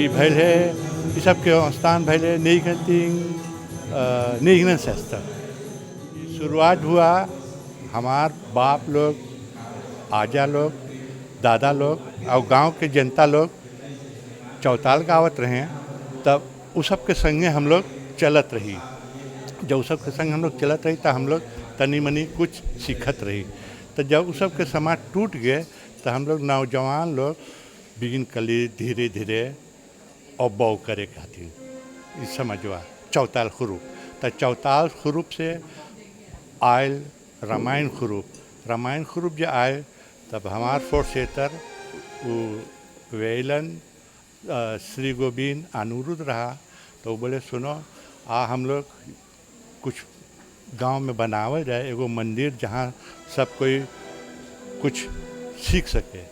भैल है ये सब के स्थान भैल है नीगन शास्त्र। शुरुआत हुआ हमार बाप लोग, आजा लोग, दादा लोग और गांव के जनता लोग चौताल गावत रहे, तब उस सब के संगे हम लोग चलत रही। जब उस सब के संग हम लोग चलत रही तो हम लोग तनी मनी कुछ सीखत रही। तो जब उस सब के समाज टूट गए तो हम लोग नौजवान लोग बिगिन कली धीरे धीरे और बौ करे खातिर समझवा चौताल खुरूप। तो चौताल खुरूप से आयल रामायण खुरूप जो आए तब हमार फोर्सेतर वो वेलन श्री गोविंद अनुरुद्ध रहा। तो वो बोले सुनो हम लोग कुछ गांव में बनावल जाए एगो मंदिर जहाँ सब कोई कुछ सीख सके,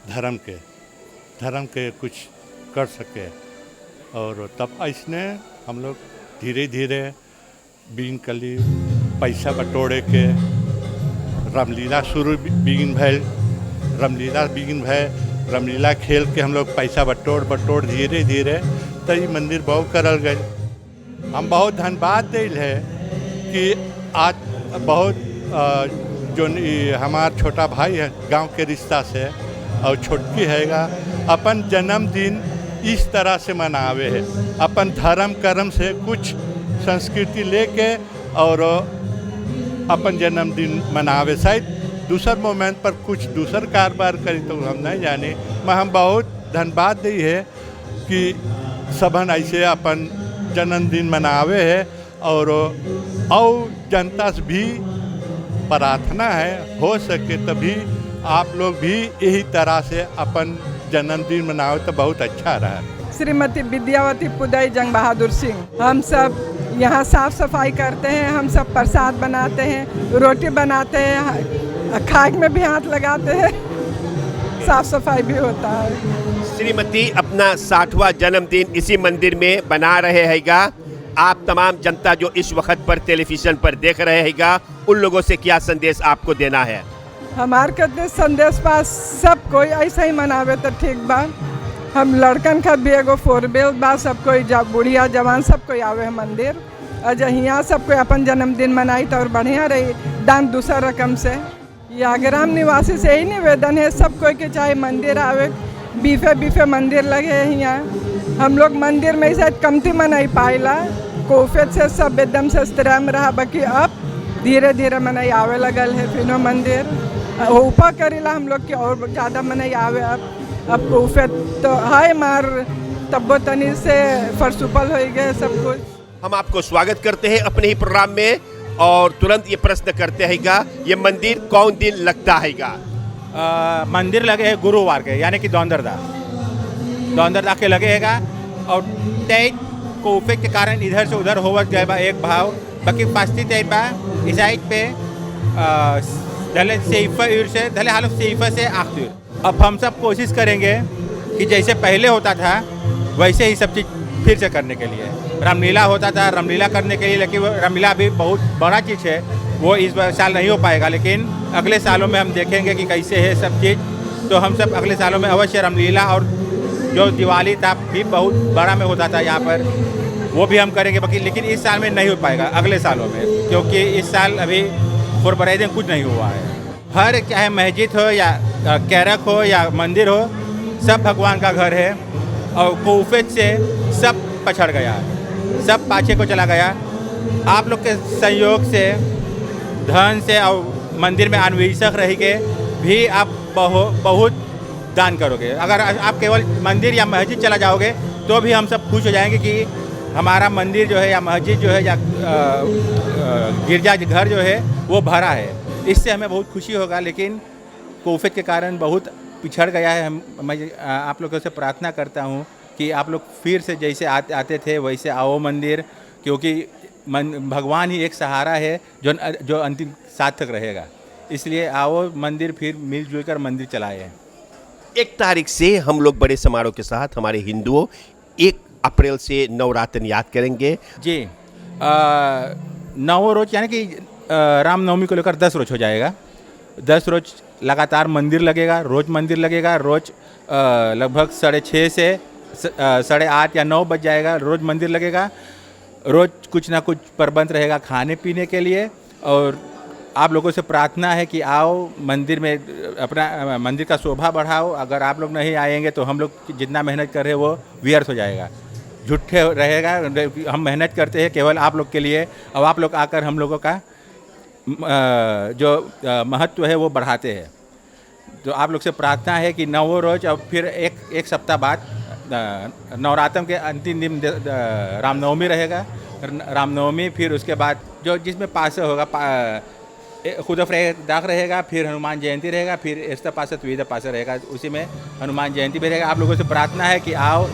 धर्म के कुछ कर सके। और तब ऐसने हम लोग धीरे धीरे बिगिन कली पैसा बटोरे के रामलीला शुरू बिगिन भैल। रामलीला खेल के हम लोग पैसा बटोर धीरे धीरे तो ये मंदिर बहुत करल गए। हम बहुत धन्यवाद दिल है कि आज बहुत जो हमार छोटा भाई है गांव के रिश्ता से और छोटकी हैगा अपन जन्मदिन इस तरह से मनावे है, अपन धर्म कर्म से कुछ संस्कृति लेके और अपन जन्मदिन मनावे। शायद दूसर मोमेंट पर कुछ दूसर कारोबार करी तो हम नहीं जाने, मैं हम बहुत धन्यवाद दी है कि सबन ऐसे अपन जन्मदिन मनावे है। और जनता से भी प्रार्थना है हो सके तभी आप लोग भी यही तरह से अपन जन्मदिन मनाओ तो बहुत अच्छा रहा। श्रीमती विद्यावती पुदई जंग बहादुर सिंह, हम सब यहाँ साफ सफाई करते हैं, हम सब प्रसाद बनाते हैं, रोटी बनाते हैं, खाक में भी हाथ लगाते हैं, साफ सफाई भी होता है। श्रीमती अपना 60वां जन्मदिन इसी मंदिर में बना रहे हैगा। आप तमाम जनता जो इस वक्त पर टेलीविजन पर देख रहे हैगा उन लोगों से क्या संदेश आपको देना है? हमार के संदेश पास सब कोई ऐसा ही मनावे तो ठीक बा। हम लड़कन का भी एगो 4 व्हील बा, सब कोई बुढ़िया जवान सब कोई आवे है मंदिर। और यहाँ सब कोई अपन जन्मदिन मनाई तो और बढ़िया रही दान दूसरा रकम से। या ग्राम निवासी से यही निवेदन है सब कोई के चाहे मंदिर आवे, बीफे मंदिर लगे हैं यहाँ। हम लोग मंदिर में शायद कमती मनाई पाइला, कोफेत से सब एकदम से स्त्रम रहा, बाकी अब धीरे धीरे मनाई आवे लगल है। फिर मंदिर ऊपर करेला हम लोग के और ज़्यादा मनाई आवे। अब कोफेत तो है मार तब्बो तनी से फरसुपल हो गए सब कुछ। हम आपको स्वागत करते हैं अपने ही प्रोग्राम में और तुरंत ये प्रश्न करते हैगा, ये मंदिर कौन दिन लगता हैगा? मंदिर लगे है गुरुवार के, यानी कि दौंदरदा के लगेगा। और तय कोविड के कारण इधर से उधर होवत गए बा एक भाव, बाकी पास्ती तय बा इस साइड पे धले सेफा से धले हाल सेफा से आखिर। अब हम सब कोशिश करेंगे कि जैसे पहले होता था वैसे ही सब चीज़ फिर से करने के लिए। रामलीला होता था, रामलीला करने के लिए, लेकिन वो रामलीला भी बहुत बड़ा चीज़ है, वो इस साल नहीं हो पाएगा, लेकिन अगले सालों में हम देखेंगे कि कैसे है सब चीज़। तो हम सब अगले सालों में अवश्य रामलीला और जो दिवाली था भी बहुत बड़ा में होता था यहाँ पर, वो भी हम करेंगे बाकी, लेकिन इस साल में नहीं हो पाएगा, अगले सालों में, क्योंकि इस साल अभी फुरबरैदन कुछ नहीं हुआ है। हर चाहे मस्जिद हो या कैरक हो या मंदिर हो, सब भगवान का घर है और कोविड से सब पछड़ गया, सब पाछे को चला गया। आप लोग के सहयोग से, धन से और मंदिर में अन्वेषक रह के भी आप बहुत दान करोगे। अगर आप केवल मंदिर या मस्जिद चला जाओगे तो भी हम सब खुश हो जाएंगे कि हमारा मंदिर जो है या मस्जिद जो है या गिरजा घर जो है वो भरा है। इससे हमें बहुत खुशी होगा, लेकिन कोविड के कारण बहुत पिछड़ गया है। मैं आप लोगों से प्रार्थना करता हूँ कि आप लोग फिर से जैसे आते थे वैसे आओ मंदिर, क्योंकि भगवान ही एक सहारा है जो अंतिम साथ तक रहेगा। इसलिए आओ मंदिर, फिर मिलजुल कर मंदिर चलाए। 1 तारीख से हम लोग बड़े समारोह के साथ हमारे हिंदुओं 1 अप्रैल से नवरात्र याद करेंगे। जी, 9 रोज यानी कि रामनवमी को लेकर 10 रोज हो जाएगा। 10 रोज लगातार मंदिर लगेगा, रोज मंदिर लगेगा। रोज लगभग 6:30 से 8:30 या 9 बज जाएगा, रोज मंदिर लगेगा। रोज कुछ ना कुछ प्रबंध रहेगा खाने पीने के लिए। और आप लोगों से प्रार्थना है कि आओ मंदिर में, अपना मंदिर का शोभा बढ़ाओ। अगर आप लोग नहीं आएंगे तो हम लोग जितना मेहनत कर रहे हैं वो व्यर्थ हो जाएगा, झूठे रहेगा। हम मेहनत करते हैं केवल आप लोग के लिए, और आप लोग आकर हम लोगों का जो महत्व है वो बढ़ाते हैं। तो आप लोग से प्रार्थना है कि 9 रोज और फिर एक सप्ताह बाद नवरात्र के अंतिम दिन रामनवमी रहेगा। रामनवमी, फिर उसके बाद जो जिसमें पासे होगा खुद दाग रहेगा, फिर हनुमान जयंती रहेगा, फिर एस्ता पासा तुविदा पासा रहेगा, उसी में हनुमान जयंती भी रहेगा। आप लोगों से प्रार्थना है कि आओ,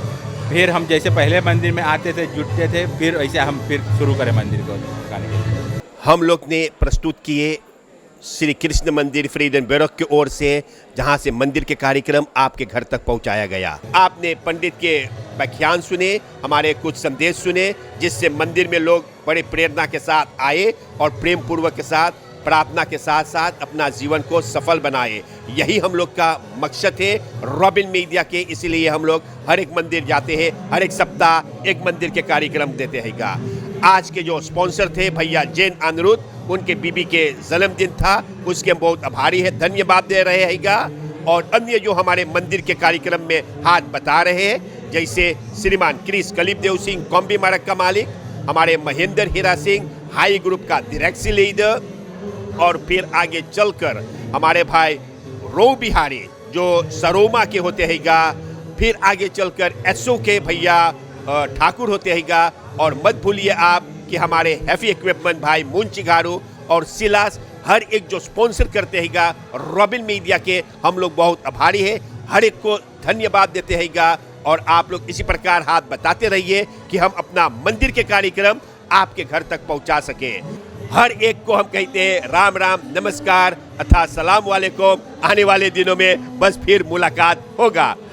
फिर हम जैसे पहले मंदिर में आते थे, जुटते थे, फिर ऐसे हम फिर शुरू करें मंदिर को गाने के लिए। हम लोग ने प्रस्तुत किए श्री कृष्ण मंदिर फ्रीडम ब्यूरो की ओर से, जहां से मंदिर के कार्यक्रम आपके घर तक पहुंचाया गया। आपने पंडित के व्याख्यान सुने, हमारे कुछ संदेश सुने, जिससे मंदिर में लोग बड़े प्रेरणा के साथ आए और प्रेम पूर्वक के साथ, प्रार्थना के साथ साथ अपना जीवन को सफल बनाए। यही हम लोग का मकसद है रॉबिन मीडिया के, इसीलिए हम लोग हर एक मंदिर जाते हैं, हर एक सप्ताह एक मंदिर के कार्यक्रम देते हैगा। आज के जो स्पॉन्सर थे भैया जैन अनिरुद्ध, उनके बीबी के जन्मदिन था, उसके हम बहुत आभारी है, धन्यवाद दे रहे हैगा। और अन्य जो हमारे मंदिर के कार्यक्रम में हाथ बता रहे हैं, जैसे श्रीमान क्रिस कलीपदेव सिंह कॉम्बी मार्ग का मालिक, हमारे महेंद्र हीरा सिंह हाई ग्रुप का डायरेक्सी लीडर, और फिर आगे चलकर हमारे भाई रो बिहारी जो सरोमा के होते हैगा, फिर आगे चलकर एसओ के भैया ठाकुर होते हैगा। और मत भूलिए आप कि हमारे हैवी इक्विपमेंट भाई मुंची गारू और सिलास, हर एक जो स्पॉन्सर करते हैगा रॉबिन मीडिया के, हम लोग बहुत आभारी है, हर एक को धन्यवाद देते हैगा। और आप लोग इसी प्रकार हाथ बताते रहिए कि हम अपना मंदिर के कार्यक्रम आपके घर तक पहुंचा सके। हर एक को हम कहते हैं राम राम, नमस्कार अथा सलाम वालेकुम। आने वाले दिनों में बस फिर मुलाकात होगा।